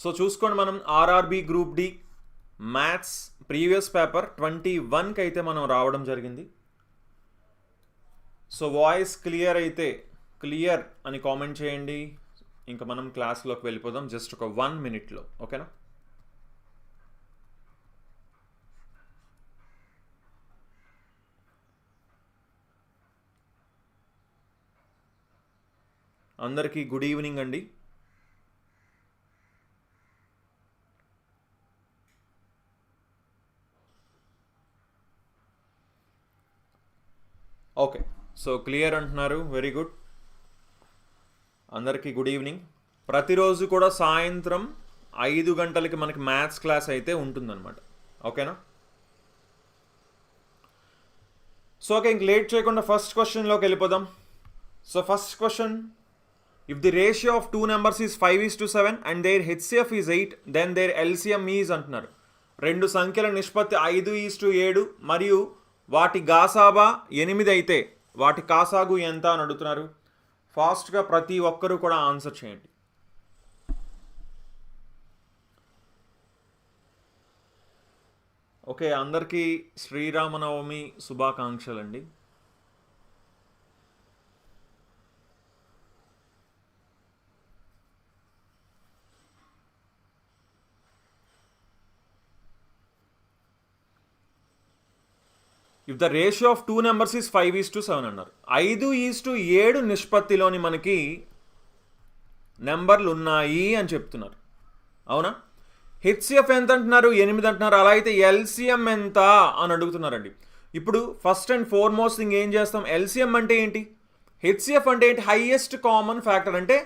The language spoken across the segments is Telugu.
సో చూసుకోండి, మనం RRB group D maths previous paper 21కి అయితే మనం రావడం జరిగింది. సో వాయిస్ క్లియర్ అయితే క్లియర్ అని కామెంట్ చేయండి. ఇంకా మనం క్లాస్లోకి వెళ్ళిపోదాం జస్ట్ ఒక 1 minute, ఓకేనా? అందరికీ గుడ్ ఈవినింగ్ అండి. ఓకే, సో క్లియర్ అంటున్నారు, వెరీ గుడ్. అందరికీ గుడ్ ఈవినింగ్. ప్రతిరోజు కూడా సాయంత్రం 5 గంటలకి మనకి మ్యాథ్స్ క్లాస్ అయితే ఉంటుందన్నమాట, ఓకేనా? సో ఓకే, ఇంక లేట్ చేయకుండా ఫస్ట్ క్వశ్చన్లోకి వెళ్ళిపోదాం. So first question, if the ratio of 2 numbers is 5:7 and their HCF is 8, then their LCM is అంటున్నారు. 2 సంఖ్యల నిష్పత్తి 5:7 మరియు వాటి గాసాబా 8 అయితే వాటి కాసాగు ఎంత అని అడుగుతున్నారు. ఫాస్ట్గా ప్రతి ఒక్కరూ కూడా ఆన్సర్ చేయండి. ఓకే, అందరికీ శ్రీరామనవమి శుభాకాంక్షలు అండి. If the ratio of 2 numbers is 5:7 అన్నారు. 5:7 నిష్పత్తిలోని మనకి నెంబర్లు ఉన్నాయి అని చెప్తున్నారు, అవునా? హెచ్సిఎఫ్ ఎంత అంటున్నారు? 8 అంటున్నారు. అలా అయితే ఎల్సిఎం ఎంత అని అడుగుతున్నారండి. ఇప్పుడు ఫస్ట్ అండ్ ఫార్మోస్ట్ థింగ్ ఏం చేస్తాం, ఎల్సిఎం అంటే ఏంటి, హెచ్సిఎఫ్ అంటే ఏంటి, హైయెస్ట్ కామన్ ఫ్యాక్టర్. అంటే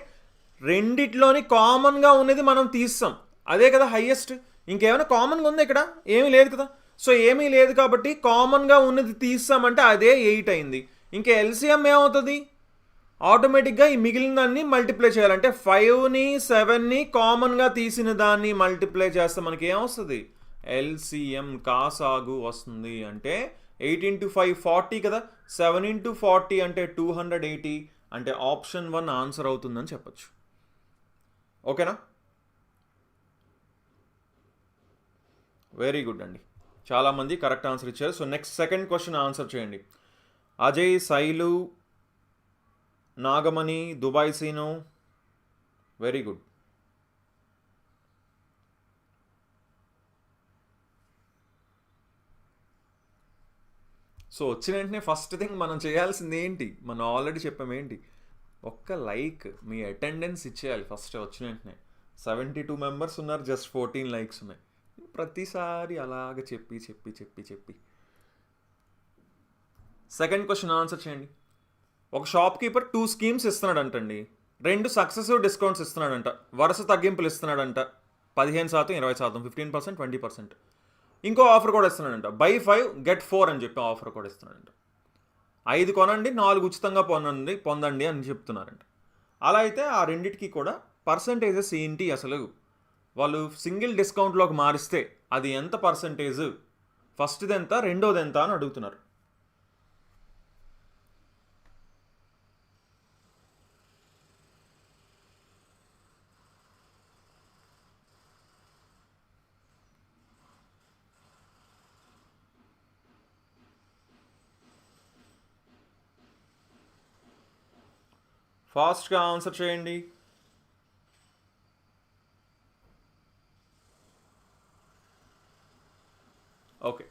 రెండిట్లోని కామన్గా ఉన్నది మనం తీస్తాం, అదే కదా హైయెస్ట్. ఇంకేమైనా కామన్గా ఉంది ఇక్కడ? ఏమీ లేదు కదా. సో ఏమీ లేదు కాబట్టి కామన్గా ఉన్నది తీస్తామంటే అదే 8 అయింది. ఇంకా ఎల్సిఎం ఏమవుతుంది, ఆటోమేటిక్గా ఈ మిగిలిన దాన్ని మల్టిప్లై చేయాలంటే 5ని 7ని కామన్గా తీసిన దాన్ని మల్టిప్లై చేస్తే మనకి ఏమొస్తుంది, ఎల్సిఎం కాసాగు వస్తుంది. అంటే 8 × 5 40 కదా, 7 × 40 అంటే 280. అంటే ఆప్షన్ 1 ఆన్సర్ అవుతుందని చెప్పచ్చు, ఓకేనా? వెరీ గుడ్ అండి, చాలామంది కరెక్ట్ ఆన్సర్ ఇచ్చారు. So next second question answer చేయండి. Ajay, Shailu, Nagamani, Dubai Seenu, very good. So వచ్చిన వెంటనే ఫస్ట్ థింగ్ మనం చేయాల్సింది ఏంటి, మనం ఆల్రెడీ చెప్పాము ఏంటి, ఒక్క లైక్, మీ అటెండెన్స్ ఇచ్చేయాలి ఫస్ట్ వచ్చిన వెంటనే. 72 members ఉన్నారు, జస్ట్ 14 likes ఉన్నాయి. ప్రతిసారి అలాగ చెప్పి చెప్పి చెప్పి చెప్పి సెకండ్ క్వశ్చన్ ఆన్సర్ చేయండి. ఒక షాప్ కీపర్ 2 schemes ఇస్తున్నాడంటండి, 2 సక్సెసివ్ డిస్కౌంట్స్ ఇస్తున్నాడంట, వరుస తగ్గింపులు ఇస్తున్నాడంట, 15%, 20%, 15%, 20%. ఇంకో ఆఫర్ కూడా ఇస్తున్నాడంట, buy 5 get 4 అని చెప్పి ఆఫర్ కూడా ఇస్తున్నాడంట. 5 కొనండి 4 ఉచితంగా పొందండి అని చెప్తున్నారంట. అలా అయితే ఆ రెండిటికి కూడా పర్సంటేజెస్ ఏంటి, అసలు వాళ్ళు సింగిల్ డిస్కౌంట్లోకి మారిస్తే అది ఎంత పర్సంటేజ్, ఫస్ట్ది ఎంత, రెండోది ఎంత అని అడుగుతున్నారు. ఫాస్ట్గా ఆన్సర్ చేయండి. ఓకే,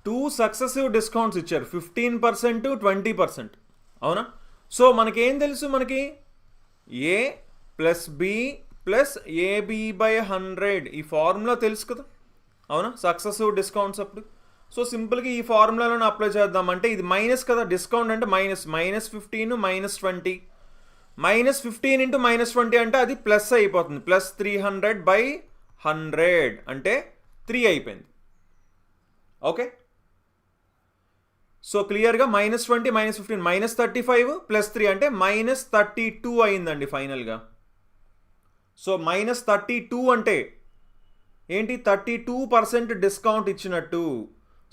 2 సక్సెసివ్ డిస్కౌంట్స్ ఇచ్చారు, 15%, 20%, అవునా? సో మనకేం తెలుసు, మనకి ఏ ప్లస్ బి ప్లస్ AB/100 ఈ ఫార్ములా తెలుసు కదా, అవునా? సక్సెసివ్ డిస్కౌంట్స్ అప్పుడు. సో సింపుల్గా ఈ ఫార్ములాలను అప్లై చేద్దామంటే ఇది మైనస్ కదా, డిస్కౌంట్ అంటే మైనస్, -15 -20, -15 × -20 అంటే అది ప్లస్ అయిపోతుంది, ప్లస్ 300/100 అంటే 3 అయిపోయింది, ఓకే? సో క్లియర్గా -20 -15 -35 + 3 అంటే -32 అయిందండి ఫైనల్గా. సో -32 అంటే ఏంటి, 32% డిస్కౌంట్ ఇచ్చినట్టు.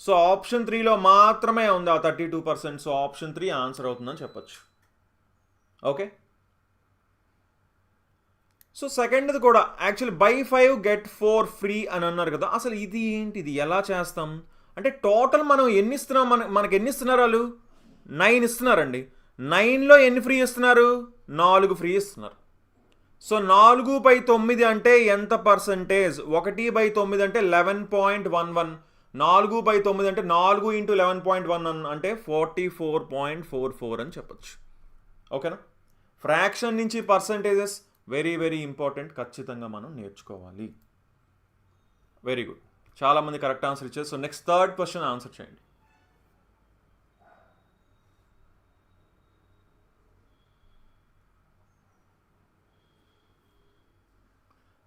సో ఆప్షన్ 3లో మాత్రమే ఉంది ఆ 32%. సో ఆప్షన్ 3 ఆన్సర్ అవుతుందని చెప్పచ్చు, ఓకే? సో సెకండ్ది కూడా యాక్చువల్లీ బై 5 గెట్ 4 ఫ్రీ అని అన్నారు కదా, అసలు ఇది ఏంటి, ఇది ఎలా చేస్తాం అంటే టోటల్ మనం ఎన్ని ఇస్తున్నాం, మనకి ఎన్ని ఇస్తున్నారు వాళ్ళు 9 ఇస్తున్నారండి. 9లో ఎన్ని ఫ్రీ ఇస్తున్నారు, 4 ఫ్రీ ఇస్తున్నారు. సో 4/9 అంటే ఎంత పర్సంటేజ్, 1/9 అంటే 11.11, 4/9 అంటే 4 × 11.1 అంటే 44.44 అని చెప్పచ్చు. ఓకేనా. ఫ్రాక్షన్ నుంచి పర్సంటేజెస్ వెరీ వెరీ ఇంపార్టెంట్, ఖచ్చితంగా మనం నేర్చుకోవాలి. వెరీ గుడ్, చాలామంది కరెక్ట్ ఆన్సర్ ఇచ్చారు. So next third question answer చేయండి.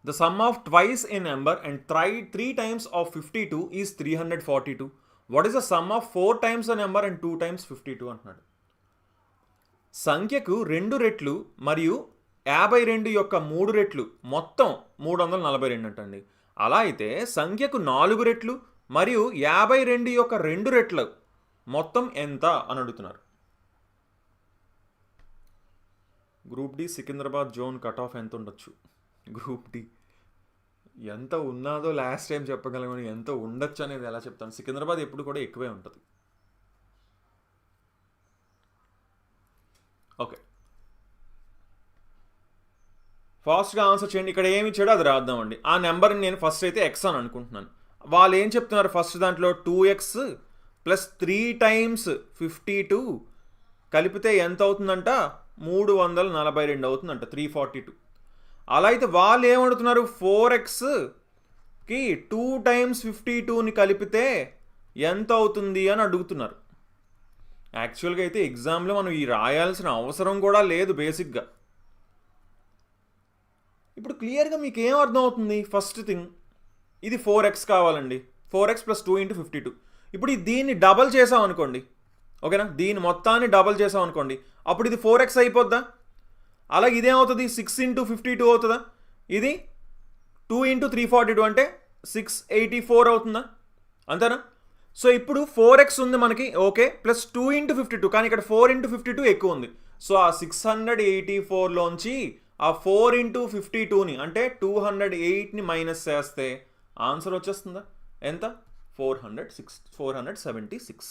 The sum of twice a number and 3 times of 52 is 342. What is the sum of 4 times a number and 2 times 52 అంటున్నాడు. సంఖ్యకు 2 రెట్లు మరియు 52 యొక్క 3 రెట్లు మొత్తం 342 అంటండి. అలా అయితే సంఖ్యకు 4 రెట్లు మరియు 52 యొక్క 2 రెట్లు మొత్తం ఎంత అని అడుగుతున్నారు. Group D Secunderabad zone cut off ఎంత ఉండొచ్చు? గ్రూప్ డి ఎంత ఉన్నదో లాస్ట్ టైం చెప్పగలను, ఎంత ఉండొచ్చు అనేది ఎలా చెప్తాను. సికింద్రాబాద్ ఎప్పుడు కూడా ఎక్కువే ఉంటుంది. ఓకే, ఫాస్ట్గా ఆన్సర్ చేయండి. ఇక్కడ ఏమి ఇచ్చాడో అది రాద్దామండి. ఆ నెంబర్ని నేను ఫస్ట్ అయితే ఎక్స్ అని అనుకుంటున్నాను. వాళ్ళు ఏం చెప్తున్నారు, ఫస్ట్ దాంట్లో 2x + 3 times 52 కలిపితే ఎంత అవుతుందంట, 342 అవుతుందంట, 342. అలా అయితే వాళ్ళు ఏమడుగుతున్నారు, 4xకి 2 times 52ని కలిపితే ఎంత అవుతుంది అని అడుగుతున్నారు. యాక్చువల్గా అయితే ఎగ్జామ్లో మనం ఈ రాయాల్సిన అవసరం కూడా లేదు బేసిక్గా. ఇప్పుడు క్లియర్గా మీకు ఏం అర్థం అవుతుంది, ఫస్ట్ థింగ్ ఇది 4x కావాలండి, 4x + 2 × 52. ఇప్పుడు దీన్ని డబల్ చేసాం అనుకోండి, ఓకేనా, దీని మొత్తాన్ని డబల్ చేసాం అనుకోండి, అప్పుడు ఇది 4x అయిపోద్దా? అలాగే ఇదేమవుతుంది, 6 × 52 అవుతుందా? ఇది 2 × 342 అంటే 684 అవుతుందా? అంతేనా? సో ఇప్పుడు 4x ఉంది మనకి, ఓకే, ప్లస్ 2 × 52, కానీ ఇక్కడ 4 × 52 ఎక్కువ ఉంది. సో ఆ 684లోంచి ఆ 4 × 52ని అంటే 208ని మైనస్ చేస్తే ఆన్సర్ వచ్చేస్తుందా? ఎంత? 476.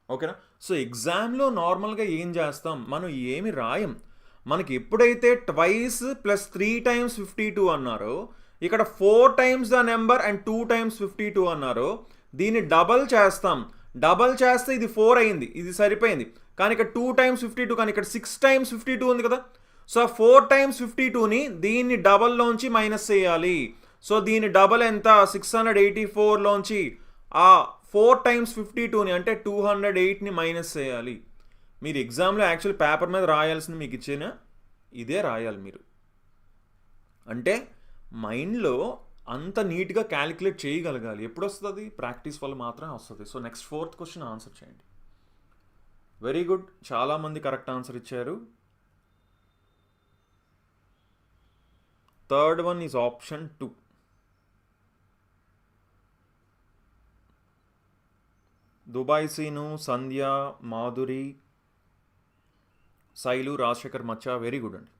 ఓకేనా. సో ఎగ్జామ్లో నార్మల్గా ఏం చేస్తాం, మనం ఏమి రాయం. మనకి ఎప్పుడైతే ట్వైస్ + 3 times 52 అన్నారో, ఇక్కడ 4 times the number and 2 times 52 అన్నారో, దీన్ని డబల్ చేస్తాం. డబల్ చేస్తే ఇది 4 అయింది, ఇది సరిపోయింది. కానీ ఇక్కడ 2 times 52, కానీ ఇక్కడ 6 times 52 ఉంది కదా. సో 4 times 52ని దీన్ని డబల్లోంచి మైనస్ చేయాలి. సో దీని డబల్ ఎంత, 684లోంచి ఆ 4 times 52ని అంటే 208ని మైనస్ చేయాలి. మీరు ఎగ్జామ్లో యాక్చువల్ పేపర్ మీద రాయాల్సింది మీకు ఇచ్చిన ఇదే రాయాలి మీరు. అంటే మైండ్లో అంత నీట్గా క్యాలిక్యులేట్ చేయగలగాలి. ఎప్పుడు వస్తుంది, ప్రాక్టీస్ వల్ల మాత్రమే వస్తుంది. So next 4th question answer చేయండి. వెరీ గుడ్, చాలామంది కరెక్ట్ ఆన్సర్ ఇచ్చారు. Third one is option 2. Dubai Seenu, Sandhya, Madhuri, Shailu, Rajasekhar Macha, very good అండి.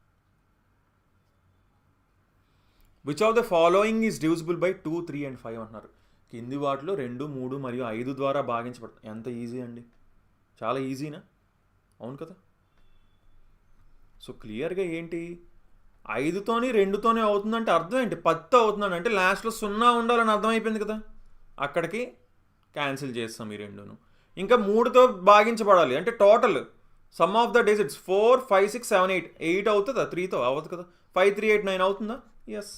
Which of the following is divisible by 2, 3 and 5 అంటున్నారు. కింది వాటిలో 2, 3 మరియు 5 ద్వారా భాగించబడతాయి. ఎంత ఈజీ అండి, చాలా ఈజీనా? అవును కదా. సో క్లియర్గా ఏంటి, 5తోని 2తోనే అవుతుందంటే అర్థం ఏంటి, 10తో అవుతుందండి అంటే లాస్ట్లో 0 ఉండాలని అర్థమైపోయింది కదా. అక్కడికి క్యాన్సిల్ చేస్తాం ఈ 2ను. ఇంకా 3తో భాగించబడాలి అంటే total some of the digits 4, 5, 6, 7, 8 అవుతుందా, 3తో అవ్వదు కదా. 5, 3, 8, 9 అవుతుందా? ఎస్,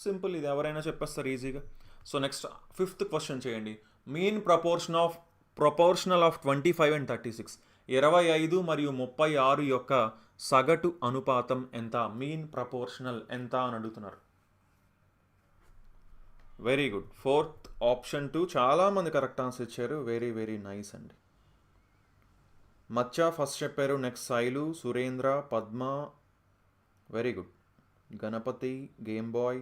సింపుల్, ఇది ఎవరైనా చెప్పేస్తారు ఈజీగా. సో నెక్స్ట్ 5th క్వశ్చన్ చేయండి. మీన్ ప్రపోర్షనల్ ఆఫ్ 25 and 36, 25 మరియు 36 యొక్క సగటు అనుపాతం ఎంత, మీన్ ప్రపోర్షనల్ ఎంత అని అడుగుతున్నారు. Very good, 4th option 2. చాలామంది కరెక్ట్ ఆన్సర్ ఇచ్చారు. వెరీ వెరీ నైస్ అండి. మచ్చా ఫస్ట్ చెప్పారు, next Shailu, Surendra, Padma, very good. Ganapati, game boy,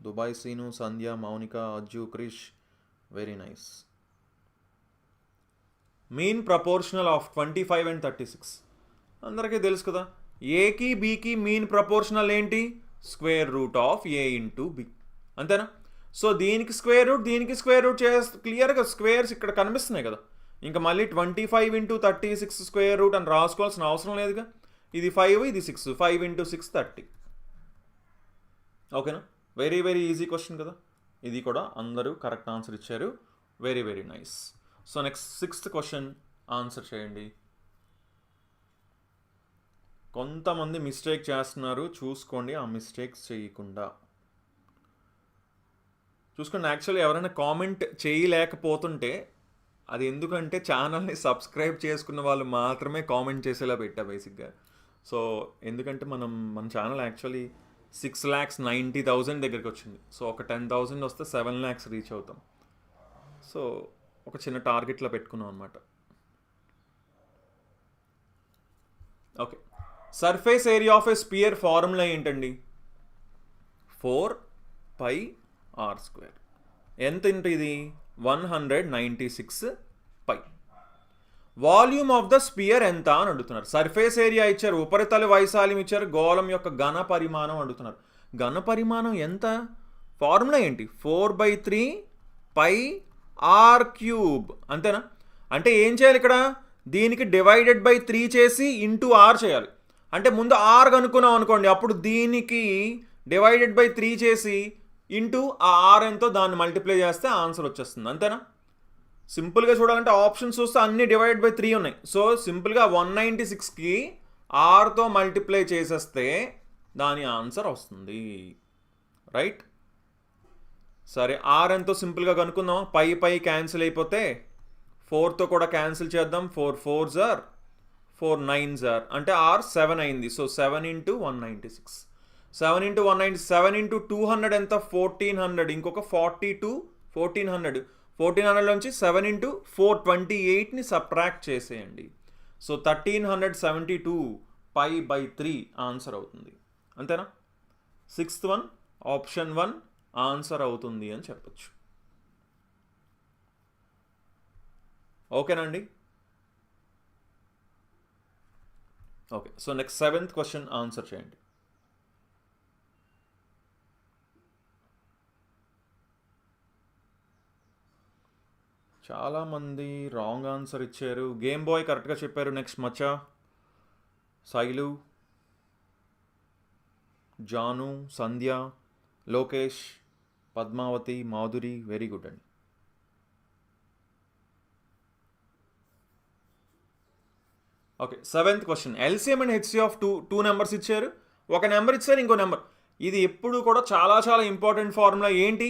Dubai Seenu, Sandhya, Mounika, Ajju, Krish, very nice. Mean proportional of 25 and 36 అందరికీ తెలుసు కదా. ఏకి బీకి మీన్ ప్రపోర్షనల్ ఏంటి? Square root of A into B, అంతేనా? సో దీనికి స్క్వేర్ రూట్, దీనికి స్క్వేర్ రూట్ చేస్తే క్లియర్గా స్క్వేర్స్ ఇక్కడ కనిపిస్తున్నాయి కదా. ఇంకా మళ్ళీ 25 ఇంటూ 36 స్క్వేర్ రూట్ అని రాసుకోవాల్సిన అవసరం లేదుగా. ఇది 5, ఇది 6, 5 ఇంటూ 6 30. ఓకేనా? వెరీ వెరీ ఈజీ క్వశ్చన్ కదా. ఇది కూడా అందరూ కరెక్ట్ ఆన్సర్ ఇచ్చారు. Very very nice. So next 6th question answer చేయండి. కొంతమంది మిస్టేక్ చేస్తున్నారు, చూసుకోండి ఆ మిస్టేక్స్ చేయకుండా చూసుకోండి. యాక్చువల్లీ ఎవరైనా కామెంట్ చేయలేకపోతుంటే అది ఎందుకంటే ఛానల్ని సబ్స్క్రైబ్ చేసుకున్న వాళ్ళు మాత్రమే కామెంట్ చేసేలా పెట్టా బేసిక్గా. సో ఎందుకంటే మన ఛానల్ యాక్చువల్లీ 6,90,000 దగ్గరికి వచ్చింది. సో ఒక 10,000 వస్తే 7 lakhs రీచ్ అవుతాం. సో ఒక చిన్న టార్గెట్లో పెట్టుకున్నాం అనమాట. Okay, surface area of A spear formula ఏంటండి? 4πr². ఎంత ఇంటూ ఇది? 196 π. వాల్యూమ్ ఆఫ్ ద స్పియర్ ఎంత అని అడుగుతున్నారు. సర్ఫేస్ ఏరియా ఇచ్చారు, ఉపరితల వైశాల్యం ఇచ్చారు, గోళం యొక్క ఘన పరిమాణం అడుగుతున్నారు. ఘన పరిమాణం ఎంత? ఫార్ములా ఏంటి? 4/3πr³, అంతేనా? అంటే ఏం చేయాలి ఇక్కడ? దీనికి డివైడెడ్ బై 3 చేసి ఇంటూ r చేయాలి. అంటే ముందు r కనుక్కున్నాం అనుకోండి, అప్పుడు దీనికి డివైడెడ్ బై 3 చేసి ఇంటూ ఆ r ఎంతో దాన్ని మల్టిప్లై చేస్తే ఆన్సర్ వచ్చేస్తుంది, అంతేనా? సింపుల్గా చూడాలంటే ఆప్షన్స్ చూస్తే అన్ని డివైడ్ బై 3 ఉన్నాయి. సో సింపుల్గా 196కి rతో మల్టిప్లై చేసేస్తే దాని ఆన్సర్ వస్తుంది, రైట్? సరే, r ఎంతో సింపుల్గా కనుక్కుందాం. పై క్యాన్సిల్ అయిపోతే 4తో కూడా క్యాన్సిల్ చేద్దాం. 4 4s are 4 9s are, అంటే r 7 అయింది. సో 7 ఇంటూ 196, 7 ఇంటూ 190, 7 ఇంటూ 200 ఎంత? 1400. ఇంకొక 42, 1400 నుంచి 7 ఇంటూ 428ని సబ్ట్రాక్ట్ చేసేయండి. సో 1372 π/3 ఆన్సర్ అవుతుంది, అంతేనా? 6th వన్ ఆప్షన్ 1 ఆన్సర్ అవుతుంది అని చెప్పచ్చు. ఓకేనండి? Okay, so next 7th question answer చేయండి. చాలామంది రాంగ్ ఆన్సర్ ఇచ్చారు. గేమ్ బాయ్ కరెక్ట్గా చెప్పారు. నెక్స్ట్ మచ్చా, శైలు, జాను, సంధ్య, లోకేష్, పద్మావతి, మాధురి, వెరీ గుడ్ అండి. Okay, 7th question. LCM and HCF two numbers ఇచ్చారు, ఒక నెంబర్ ఇచ్చారు, ఇంకో నెంబర్. ఇది ఎప్పుడు కూడా చాలా చాలా ఇంపార్టెంట్ ఫార్ములా. ఏంటి?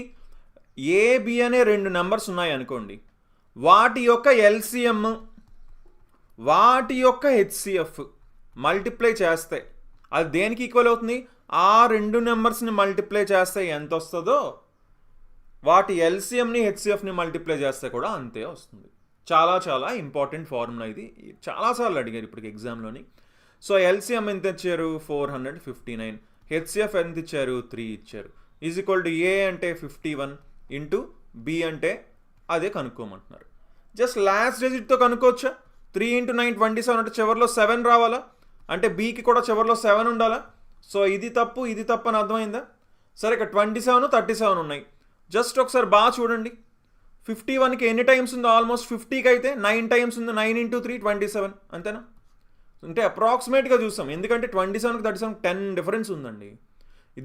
ఏబి అనే 2 నెంబర్స్ ఉన్నాయి అనుకోండి, వాటి యొక్క ఎల్సిఎం వాటి యొక్క హెచ్సిఎఫ్ మల్టిప్లై చేస్తే అది దేనికి ఈక్వల్ అవుతుంది? ఆ 2 నెంబర్స్ని మల్టిప్లై చేస్తే ఎంత వస్తుందో వాటి ఎల్సిఎంని హెచ్సిఎఫ్ని మల్టిప్లై చేస్తే కూడా అంతే వస్తుంది. చాలా చాలా ఇంపార్టెంట్ ఫార్ములా ఇది. చాలాసార్లు అడిగారు ఇప్పటికి ఎగ్జామ్లోని. సో ఎల్సిఎం ఎంత ఇచ్చారు? 459. హెచ్సిఎఫ్ ఎంత ఇచ్చారు? 3 ఇచ్చారు. ఈజ్ ఈక్వల్ టు ఏ అంటే 51 ఇంటూ బి అంటే అదే కనుక్కోమంటున్నారు. Just last డిజిట్తో కనుక్కోవచ్చా? 3 × 9 27 అంటే చివరిలో 7 రావాలా? అంటే బీకి కూడా చివరిలో 7 ఉండాలా? సో ఇది తప్పు, ఇది తప్పు అని అర్థమైందా? సరే, ఇక్కడ 27 37 ఉన్నాయి. జస్ట్ ఒకసారి బాగా చూడండి. 51కి ఎన్ని టైమ్స్ ఉందో? ఆల్మోస్ట్ 50కి అయితే 9 టైమ్స్ ఉంది. 9 × 3 27, అంతేనా? అంటే అప్రాక్సిమేట్గా చూస్తాం, ఎందుకంటే 27కి 37 10 డిఫరెన్స్ ఉందండి.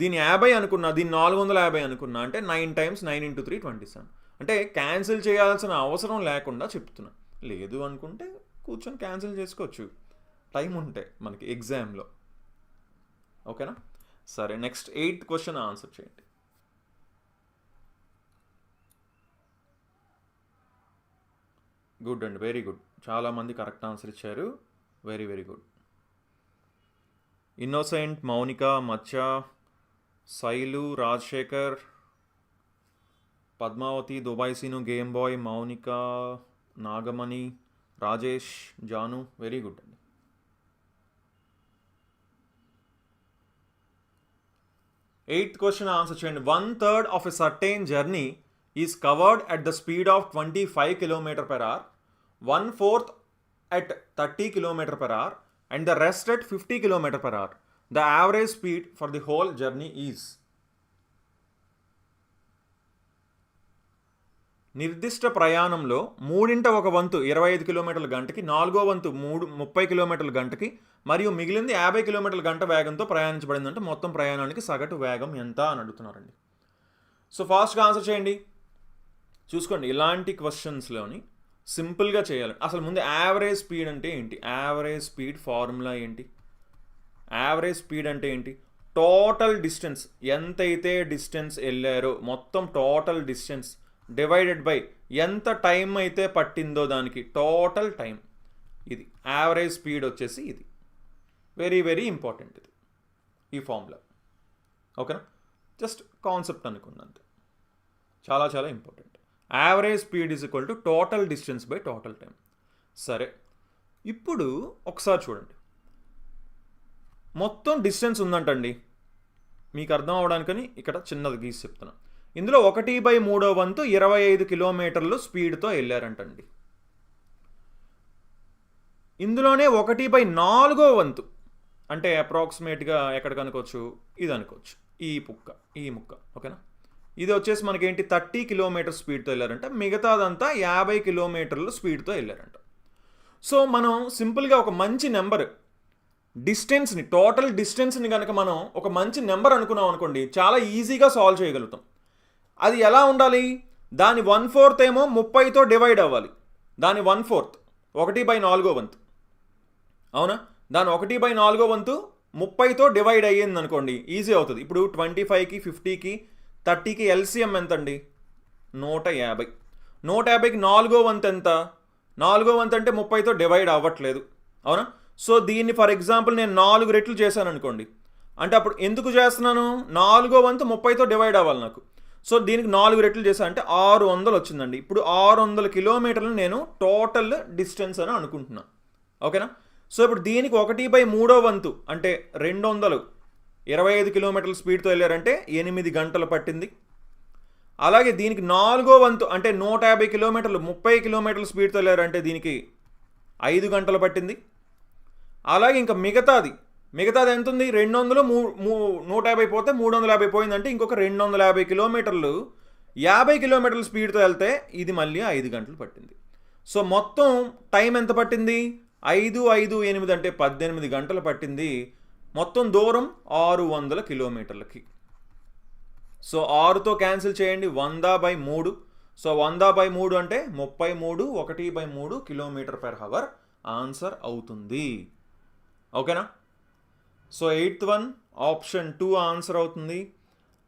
దీన్ని 50 అనుకున్నా, దీన్ని 450 అనుకున్నా, అంటే 9 టైమ్స్ 9 × 3 27. అంటే క్యాన్సిల్ చేయాల్సిన అవసరం లేకుండా చెప్తున్నా. లేదు అనుకుంటే కూర్చొని క్యాన్సిల్ చేసుకోవచ్చు, టైం ఉంటే మనకి ఎగ్జామ్లో. ఓకేనా? సరే, నెక్స్ట్ 8th క్వశ్చన్ ఆన్సర్ చేయండి. గుడ్ అండి, వెరీ గుడ్. చాలామంది కరెక్ట్ ఆన్సర్ ఇచ్చారు. Very very good. Innocent, Mounika, Macha, Shailu, Rajasekhar, Padmavathi, Dubai Seenu, game boy, Mounika, Nagamani, Rajesh, Jaanu, very good అండి. ఎయిత్ క్వశ్చన్ ఆన్సర్ చేయండి. 1/3 of a certain journey is covered at the speed of 25 km/h, 1/4 at 30 km/h, and the rest at 50 km/h. The average speed for the whole journey is. నిర్దిష్ట ప్రయాణంలో మూడింట ఒక వంతు 25 కిలోమీటర్ల గంటకి, 4వ వంతు 30 కిలోమీటర్ల గంటకి మరియు మిగిలింది 50 కిలోమీటర్ల గంట వేగంతో ప్రయాణించబడిందంటే మొత్తం ప్రయాణానికి సగటు వేగం ఎంత అని అడుగుతున్నారండి. సో ఫాస్ట్గా ఆన్సర్ చేయండి. చూసుకోండి, ఇలాంటి క్వశ్చన్స్లోని సింపుల్గా చేయాలి. అసలు ముందు యావరేజ్ స్పీడ్ అంటే ఏంటి, యావరేజ్ స్పీడ్ ఫార్ములా ఏంటి, యావరేజ్ స్పీడ్ అంటే ఏంటి, టోటల్ డిస్టెన్స్ ఎంతైతే డిస్టెన్స్ వెళ్ళారో మొత్తం టోటల్ డిస్టెన్స్ డివైడెడ్ బై ఎంత టైం అయితే పట్టిందో దానికి టోటల్ టైం. ఇది యావరేజ్ స్పీడ్ వచ్చేసి ఇది. వెరీ వెరీ ఇంపార్టెంట్ ఇది, ఈ ఫార్ములా. ఓకేనా, జస్ట్ కాన్సెప్ట్ అనుకున్నంత, చాలా చాలా important. Average speed is equal to total distance by total time. సరే, ఇప్పుడు ఒకసారి చూడండి, మొత్తం డిస్టెన్స్ ఉందంటండి. మీకు అర్థం అవడానికని ఇక్కడ చిన్నది గీసి చెప్తున్నా. ఇందులో 1/3 వంతు 25 కిలోమీటర్లు స్పీడ్తో వెళ్ళారంటండి. ఇందులోనే 1/4 వంతు అంటే అప్రాక్సిమేట్గా ఎక్కడికి అనుకోవచ్చు, ఇది అనుకోవచ్చు, ఈ ముక్క. ఓకేనా, ఇది వచ్చేసి మనకేంటి 30 కిలోమీటర్ స్పీడ్తో వెళ్ళారంట. మిగతాదంతా 50 కిలోమీటర్లు స్పీడ్తో వెళ్ళారంట. సో మనం సింపుల్గా ఒక మంచి నెంబర్ డిస్టెన్స్ని, టోటల్ డిస్టెన్స్ని కనుక మనం ఒక మంచి నెంబర్ అనుకున్నాం అనుకోండి, చాలా ఈజీగా సాల్వ్ చేయగలుగుతాం. అది ఎలా ఉండాలి, దాని 1/4 ఏమో 30తో డివైడ్ అవ్వాలి. దాని 1/4 1/4 వంతు, అవునా, దాని 1/4 వంతు 30తో డివైడ్ అయ్యింది అనుకోండి, ఈజీ అవుతుంది. ఇప్పుడు 25కి 50కి 30కి ఎల్సిఎం ఎంత అండి, 150. 150కి 4వ వంతు ఎంత, 4వ వంతు అంటే 30తో డివైడ్ అవ్వట్లేదు, అవునా. సో దీన్ని ఫర్ ఎగ్జాంపుల్ నేను 4 రెట్లు చేశాను అనుకోండి, అంటే అప్పుడు ఎందుకు చేస్తున్నాను, 4వ వంతు 30తో డివైడ్ అవ్వాలి నాకు. సో దీనికి 4 రెట్లు చేశాను అంటే 600 వచ్చిందండి. ఇప్పుడు 600 కిలోమీటర్లు నేను టోటల్ డిస్టెన్స్ అని అనుకుంటున్నాను. ఓకేనా, సో ఇప్పుడు దీనికి 1/3 వంతు అంటే 225 కిలోమీటర్ల స్పీడ్తో వెళ్ళారంటే 8 గంటలు పట్టింది. అలాగే దీనికి 4వ వంతు అంటే 150 కిలోమీటర్లు 30 కిలోమీటర్ల స్పీడ్తో వెళ్ళారంటే దీనికి 5 గంటలు పట్టింది. అలాగే ఇంకా మిగతాది ఎంత ఉంది, 200 150 పోతే 350 పోయిందంటే ఇంకొక 250 కిలోమీటర్లు 50 కిలోమీటర్ల స్పీడ్తో వెళ్తే ఇది మళ్ళీ 5 గంటలు పట్టింది. సో మొత్తం టైం ఎంత పట్టింది, 5, 5, 8 అంటే 18 గంటలు పట్టింది. మొత్తం దూరం 600 కిలోమీటర్లకి. సో 6తో క్యాన్సిల్ చేయండి, 100/3. సో 100/3 అంటే 33 1/3 km/h ఆన్సర్ అవుతుంది. ఓకేనా, so 8th one option 2 answer అవుతుంది.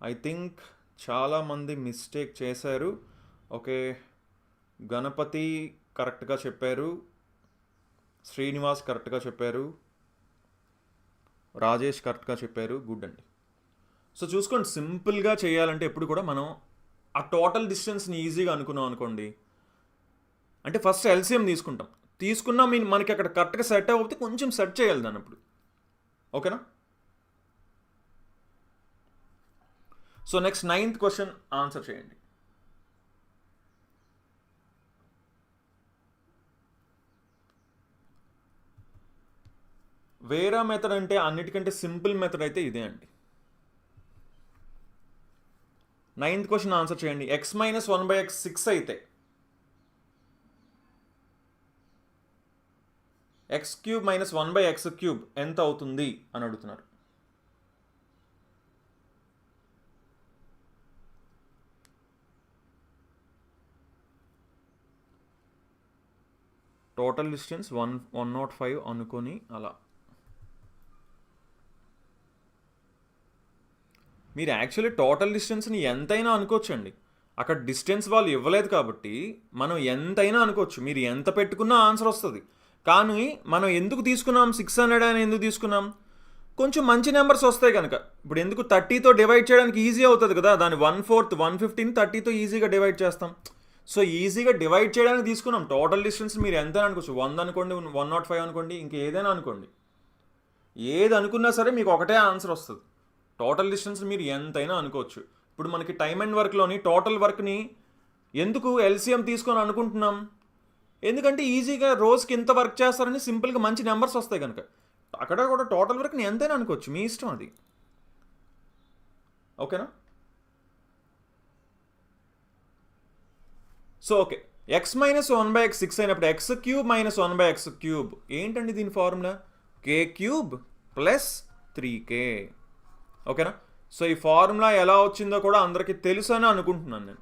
ఐ థింక్ చాలామంది మిస్టేక్ చేశారు. ఓకే, గణపతి కరెక్ట్గా చెప్పారు, శ్రీనివాస్ కరెక్ట్గా చెప్పారు, రాజేష్ కరెక్ట్గా చెప్పారు. గుడ్ అండి. సో చూసుకోండి, సింపుల్గా చేయాలంటే ఎప్పుడు కూడా మనం ఆ టోటల్ డిస్టెన్స్ని ఈజీగా అనుకున్నాం అనుకోండి, అంటే ఫస్ట్ ఎల్సిఎం తీసుకున్నా మనకి అక్కడ కరెక్ట్గా సెట్ అవ్వకపోతే కొంచెం సెట్ చేయాలి దాన్ని అప్పుడు. ఓకేనా, so next 9th question answer చేయండి. వేరే మెథడ్ అంటే అన్నిటికంటే సింపుల్ మెథడ్ అయితే ఇదే అండి. 9th క్వశ్చన్ ఆన్సర్ చేయండి. x - 1/x 6 అయితే x³ - 1/x³ ఎంత అవుతుంది అని అడుగుతున్నారు. టోటల్ డిస్టెన్స్ 105 అనుకొని అలా మీరు యాక్చువల్లీ టోటల్ డిస్టెన్స్ని ఎంతైనా అనుకోవచ్చండి. అక్కడ డిస్టెన్స్ వాళ్ళు ఇవ్వలేదు కాబట్టి మనం ఎంతైనా అనుకోవచ్చు. మీరు ఎంత పెట్టుకున్నా ఆన్సర్ వస్తుంది. కానీ మనం ఎందుకు తీసుకున్నాం 600 అని ఎందుకు తీసుకున్నాం, కొంచెం మంచి నెంబర్స్ వస్తాయి కనుక. ఇప్పుడు ఎందుకు 30తో డివైడ్ చేయడానికి ఈజీ అవుతుంది కదా, దాని 1/4 115 30తో ఈజీగా డివైడ్ చేస్తాం. సో ఈజీగా డివైడ్ చేయడానికి తీసుకున్నాం. టోటల్ డిస్టెన్స్ మీరు ఎంత అనుకోవచ్చు, 100 అనుకోండి, 105 అనుకోండి, ఇంకేదైనా అనుకోండి, ఏది అనుకున్నా సరే మీకు ఒకటే ఆన్సర్ వస్తుంది. టోటల్ డిస్టెన్స్ మీరు ఎంతైనా అనుకోవచ్చు. ఇప్పుడు మనకి టైమ్ అండ్ వర్క్లోని టోటల్ వర్క్ని ఎందుకు ఎల్సిఎం తీసుకొని అనుకుంటున్నాం, ఎందుకంటే ఈజీగా రోజుకి ఇంత వర్క్ చేస్తారని సింపుల్గా మంచి నెంబర్స్ వస్తాయి కనుక. అక్కడ కూడా టోటల్ వర్క్ని ఎంతైనా అనుకోవచ్చు, మీ ఇష్టం అది. ఓకేనా? So okay, X minus 1/x 6 అయినప్పుడు X cube minus 1/x cube ఏంటండి దీని ఫార్ములా? కే క్యూబ్ ప్లస్ 3k. ఓకేనా? సో ఈ ఫార్ములా ఎలా వచ్చిందో కూడా అందరికీ తెలుసు అని అనుకుంటున్నాను నేను.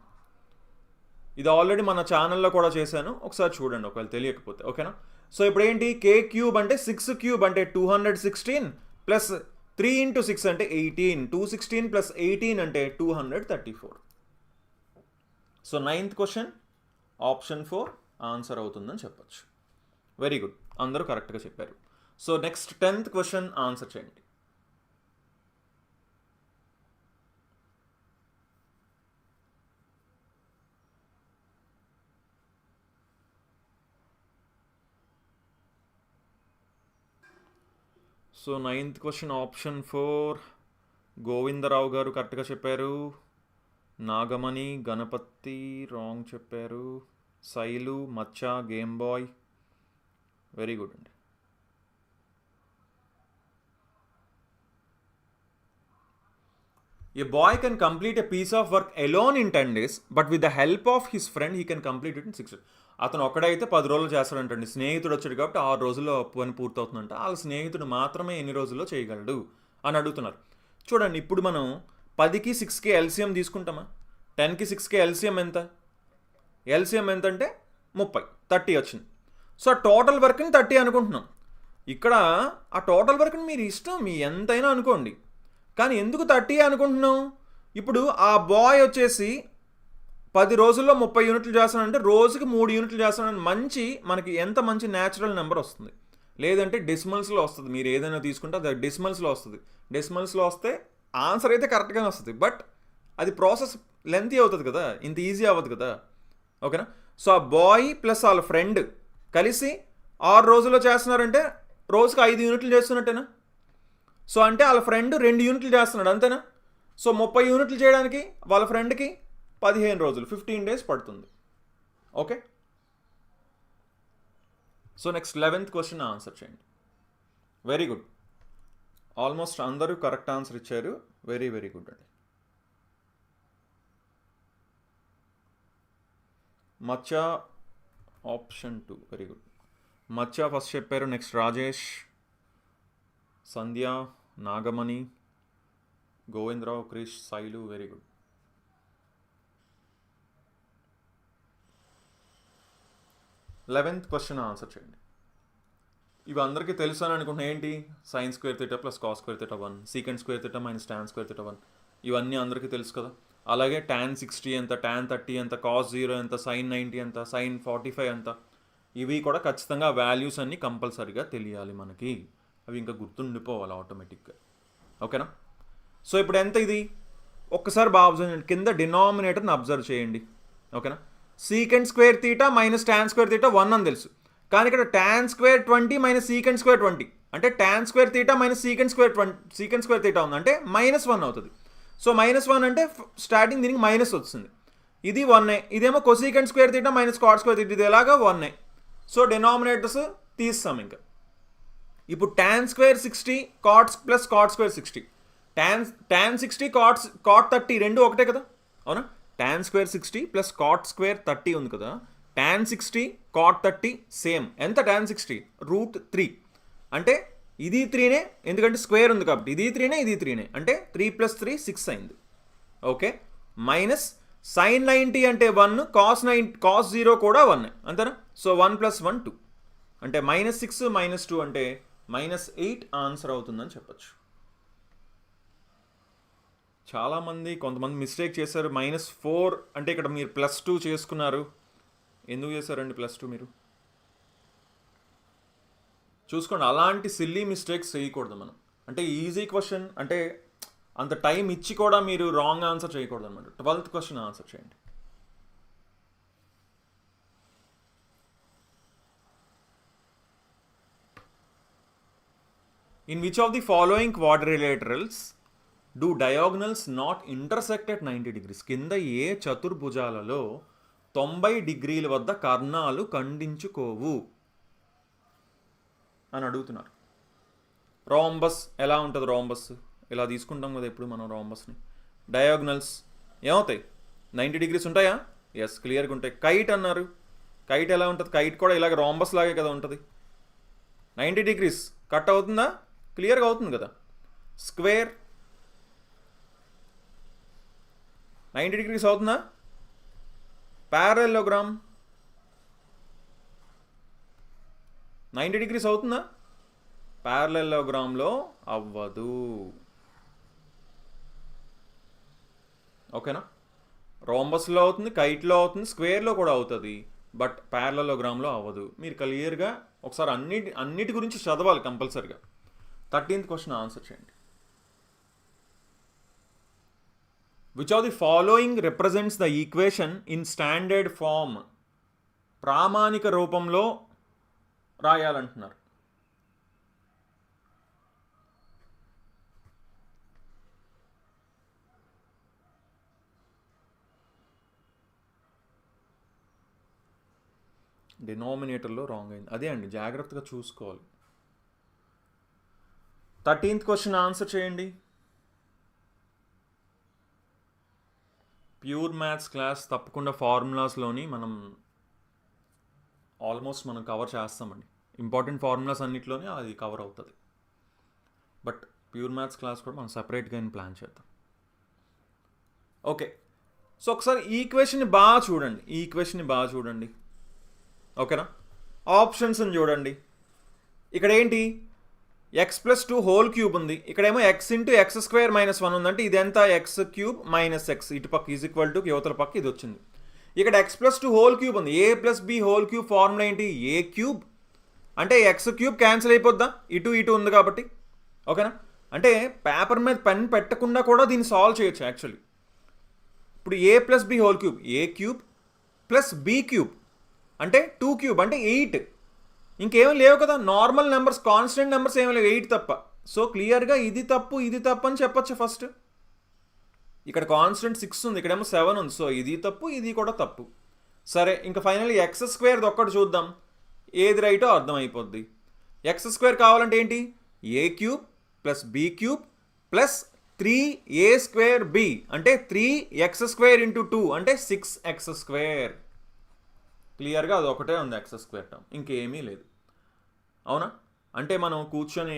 ఇది ఆల్రెడీ మన ఛానల్లో కూడా చేశాను, ఒకసారి చూడండి ఒకవేళ తెలియకపోతే. ఓకేనా? సో ఇప్పుడు ఏంటి, కే క్యూబ్ అంటే 6 క్యూబ్ అంటే 216 ప్లస్ 3 ఇంటూ 6 అంటే 18, 216 ప్లస్ 18 అంటే 234. So 9th question option 4 answer అవుతుందని చెప్పచ్చు. వెరీ గుడ్, అందరూ కరెక్ట్గా చెప్పారు. So next 10th question answer చేయండి. So 9th question option 4 Govindarao garu కరెక్ట్గా చెప్పారు. నాగమణి, గణపతి రాంగ్ చెప్పారు. Shailu, Macha, game boy very good అండి. A boy can complete a piece of work alone in 10 days, but with the help of his friend he can complete it in 6 days. అతను ఒక్కడైతే 10 రోజులు చేస్తాడంటండి. స్నేహితుడు వచ్చాడు కాబట్టి 6 రోజుల్లో పని పూర్తవుతుందంట. వాళ్ళ స్నేహితుడు మాత్రమే ఎన్ని రోజుల్లో చేయగలడు అని అడుగుతున్నారు. చూడండి, ఇప్పుడు మనం 10కి 6కి ఎల్సిఎం తీసుకుంటామా? 10కి 6కి ఎల్సిఎం ఎంత? ఎల్సిఎం ఎంత అంటే 30 వచ్చింది. సో ఆ టోటల్ వర్క్ని 30 అనుకుంటున్నాం. ఇక్కడ ఆ టోటల్ వర్క్ని మీరు ఇష్టం, మీ ఎంతైనా అనుకోండి. కానీ ఎందుకు 30 అనుకుంటున్నాం? ఇప్పుడు ఆ బాయ్ వచ్చేసి 10 రోజుల్లో 30 యూనిట్లు చేస్తానంటే రోజుకి 3 యూనిట్లు చేస్తానని మనకి ఎంత మంచి న్యాచురల్ నెంబర్ వస్తుంది. లేదంటే డెసిమల్స్లో వస్తుంది. మీరు ఏదైనా తీసుకుంటే అది డెసిమల్స్లో వస్తుంది. డెసిమల్స్లో వస్తే ఆన్సర్ అయితే కరెక్ట్గానే వస్తుంది, బట్ అది ప్రాసెస్ లెంతీ అవుతుంది కదా, ఇంత ఈజీ అవ్వదు కదా. ఓకేనా? సో ఆ బాయ్ ప్లస్ వాళ్ళ ఫ్రెండ్ కలిసి 6 రోజుల్లో చేస్తున్నారంటే రోజుకి 5 యూనిట్లు చేస్తున్నట్టేనా? సో అంటే వాళ్ళ ఫ్రెండ్ 2 యూనిట్లు చేస్తున్నాడు, అంతేనా? సో 30 యూనిట్లు చేయడానికి వాళ్ళ ఫ్రెండ్కి 15 రోజులు 15 డేస్ పడుతుంది. Okay, so next 11th question answer చేయండి. వెరీ గుడ్, ఆల్మోస్ట్ అందరూ కరెక్ట్ ఆన్సర్ ఇచ్చారు. వెరీ వెరీ గుడ్ అండి. Macha option 2 very good. Macha first చెప్పారు. Next Rajesh, Sandhya, Nagamani, Govindarao, Krish, Shailu very good. Eleventh question answer చేయండి. ఇవి అందరికీ తెలుసు అని అనుకుంటున్నా. ఏంటి? Sine square theta plus cos square theta 1, secant square theta minus tan square theta 1, ఇవన్నీ అందరికీ తెలుసు కదా. అలాగే tan 60 ఎంత, tan 30 ఎంత, cos 0 ఎంత, sin 90 ఎంత, sin 45 ఎంత, ఇవి కూడా ఖచ్చితంగా వాల్యూస్ అన్నీ కంపల్సరీగా తెలియాలి మనకి. అవి ఇంకా గుర్తుండిపోవాలి ఆటోమేటిక్గా. ఓకేనా? సో ఇప్పుడు ఎంత ఇది? ఒక్కసారి బాగా అబ్జర్వ్ చేయండి. కింద డినామినేటర్ని అబ్జర్వ్ చేయండి. ఓకేనా? Second square theta minus tan square theta 1 అని తెలుసు. కానీ ఇక్కడ tan square 20 minus secant square 20 అంటే tan square theta minus second square theta ఉంది అంటే -1 అవుతుంది. సో -1 అంటే స్టార్టింగ్ దీనికి మైనస్ వస్తుంది. ఇది 1, ఇదేమో cosecant square theta minus cot square theta, ఇది ఎలాగా 1. సో డినామినేటర్స్ తీస్తాం. ఇంకా ఇప్పుడు tan square 60 cots plus cot square 60, tan 60 cot 30 రెండు ఒకటే కదా, అవునా? Tan square 60 plus cot square 30 ఉంది కదా. Tan 60 cot 30 same. ఎంత టాన్ 60? √3 అంటే ఇది 3నే, ఎందుకంటే స్క్వేర్ ఉంది కాబట్టి. ఇది 3నే, ఇది 3నే అంటే 3 + 3 6 అయింది. ఓకే, మైనస్ సైన్ 90 అంటే 1, కాస్ 0 కూడా 1, అంతేనా? సో 1 + 1 2 అంటే -6 -2 అంటే -8 ఆన్సర్ అవుతుందని చెప్పచ్చు. చాలామంది కొంతమంది మిస్టేక్ చేశారు. -4 అంటే ఇక్కడ మీరు +2 చేసుకున్నారు. ఎందుకు చేశారండి +2? మీరు చూసుకోండి, అలాంటి సిల్లీ మిస్టేక్స్ చేయకూడదు మనం. అంటే ఈజీ క్వశ్చన్ అంటే అంత టైం ఇచ్చి కూడా మీరు రాంగ్ ఆన్సర్ చేయకూడదు అనమాట. 12th క్వశ్చన్ ఆన్సర్ చేయండి. In which of the following quadrilaterals do diagonals not intersect at 90 degrees? కింద ఏ చతుర్భుజాలలో 90 డిగ్రీల వద్ద కర్ణాలు ఖండించుకోవు అని అడుగుతున్నారు. రోంబస్ ఎలా ఉంటుంది? రోంబస్ ఇలా తీసుకుంటాం కదా ఎప్పుడు మనం రోంబస్ని. డయాగ్నల్స్ ఏమవుతాయి? 90 degrees ఉంటాయా? ఎస్, క్లియర్గా ఉంటాయి. కైట్ అన్నారు, కైట్ ఎలా ఉంటుంది? కైట్ కూడా ఇలాగ రోంబస్ లాగే కదా ఉంటుంది. 90 degrees కట్ అవుతుందా? క్లియర్గా అవుతుంది కదా. స్క్వేర్ 90 degrees అవుతుందా? ప్యారలోగ్రామ్ 90 degrees అవుతుందా? ప్యారలోగ్రామ్లో అవ్వదు. ఓకేనా? రోంబస్లో అవుతుంది, కైట్లో అవుతుంది, స్క్వేర్లో కూడా అవుతుంది, బట్ ప్యారలోగ్రామ్లో అవ్వదు. మీరు క్లియర్గా ఒకసారి అన్నిటి గురించి చదవాలి కంపల్సరిగా. 13th క్వశ్చన్ ఆన్సర్ చేయండి. Which of the following represents the equation in standard form? ప్రామాణిక రూపంలో రాయాలంటున్నారు. డినామినేటర్లో రాంగ్ అయింది. అదే అండి, జాగ్రత్తగా చూసుకోవాలి. 13th క్వశ్చన్ ఆన్సర్ చేయండి. ప్యూర్ మ్యాథ్స్ క్లాస్ తప్పకుండా ఫార్ములాస్లోని ఆల్మోస్ట్ మనం కవర్ చేస్తామండి. ఇంపార్టెంట్ ఫార్ములాస్ అన్నిటిలోనే అది కవర్ అవుతుంది. బట్ ప్యూర్ మ్యాథ్స్ క్లాస్ కూడా మనం సపరేట్గా ప్లాన్ చేద్దాం. ఓకే, సో ఒకసారి ఈ ఈక్వేషన్ని బాగా చూడండి. ఓకేనా? ఆప్షన్స్ని చూడండి. ఇక్కడ ఏంటి? x+2 హోల్ క్యూబ్ ఉంది, ఇక్కడేమో x ఇంటూ x² -1 ఉందంటే ఇది ఎంత? x³ - x, ఇటు పక్క ఈజ్ ఈక్వల్ టు యువతల పక్క ఇది వచ్చింది. ఇక్కడ x+2 హోల్ క్యూబ్ ఉంది, a+b హోల్ క్యూబ్ ఫార్ములా ఏంటి? a³ అంటే x³ క్యాన్సిల్ అయిపోద్దా? ఇటు ఉంది కాబట్టి. ఓకేనా? అంటే పేపర్ మీద పెన్ పెట్టకుండా కూడా దీన్ని సాల్వ్ చేయొచ్చు యాక్చువల్లీ. ఇప్పుడు a+b whole cube, a³ + b³ అంటే 2³ అంటే 8. ఇంకేమీ లేవు కదా, నార్మల్ నెంబర్స్, కాన్స్టెంట్ నెంబర్స్ ఏమీ లేవు, 8 తప్ప. సో క్లియర్గా ఇది తప్పు అని చెప్పచ్చు ఫస్ట్. ఇక్కడ కాన్స్టెంట్ 6 ఉంది, ఇక్కడేమో 7 ఉంది, సో ఇది తప్పు, ఇది కూడా తప్పు. సరే, ఇంకా ఫైనల్లీ x² ఒక్కటి చూద్దాం, ఏది రైటో అర్థమైపోద్ది. x² కావాలంటే ఏంటి? a³ + b³ + 3a²b అంటే 3x² × 2 అంటే 6x². క్లియర్గా అది ఒకటే ఉంది, x² టర్మ్, ఇంకేమీ లేదు. అవునా? అంటే మనం కూర్చొని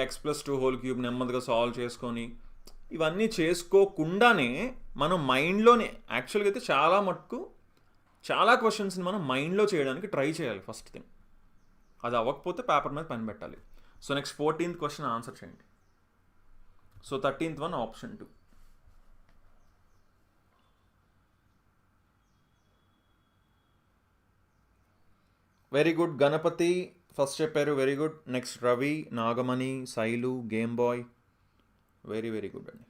x+2 హోల్ క్యూబ్ నెమ్మదిగా సాల్వ్ చేసుకొని ఇవన్నీ చేసుకోకుండానే మనం మైండ్లోనే యాక్చువల్గా అయితే చాలా క్వశ్చన్స్ని మనం మైండ్లో చేయడానికి ట్రై చేయాలి ఫస్ట్ థింగ్. అది అవ్వకపోతే పేపర్ మీద పెన్ పెట్టాలి. So next 14th question answer చేయండి. So 13th one option 2. Very good. Ganapathi first చెప్పారు, very good. Next Ravi, Nagamani, Shailu, game boy, very good అండి.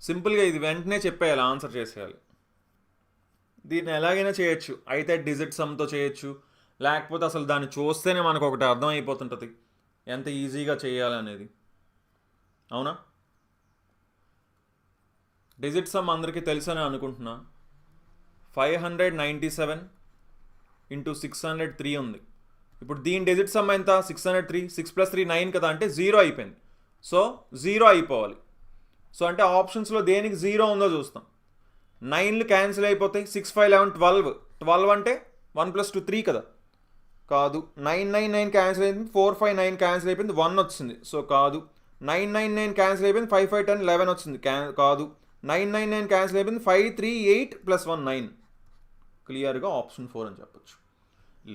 సింపుల్గా ఇది వెంటనే చెప్పేయాలి, ఆన్సర్ చేసేయాలి. దీన్ని ఎలాగైనా చేయొచ్చు, అయితే డిజిట్ సమ్తో చేయొచ్చు, లేకపోతే అసలు దాన్ని చూస్తేనే మనకు ఒకటి అర్థం అయిపోతుంటుంది ఎంత ఈజీగా చేయాలనేది. అవునా? డిజిట్ సమ్ అందరికీ తెలుసని అనుకుంటున్నా. 597 × 603 ఉంది. ఇప్పుడు దీని డిజిట్ సమ్ ఎంత? 603, 6 + 3 9 కదా, అంటే 0 అయిపోయింది. సో 0 అయిపోవాలి. సో అంటే ఆప్షన్స్లో దేనికి 0 ఉందో చూస్తాం. 9లు క్యాన్సిల్ అయిపోతాయి, 6 5 11 12. 12 అంటే 1 + 2 3 కదా, కాదు. 9 9 9 క్యాన్సిల్ అయిపోయింది, 4 5 9 క్యాన్సిల్ అయిపోయింది, 1 వచ్చింది, సో కాదు. 9 9 9 క్యాన్సిల్ అయిపోయింది, 5 5 10 11 వచ్చింది, కాదు. 9 9 9 క్యాన్సిల్ అయిపోయింది, 5 3 8 + 1 9. క్లియర్గా ఆప్షన్ 4 అని చెప్పొచ్చు.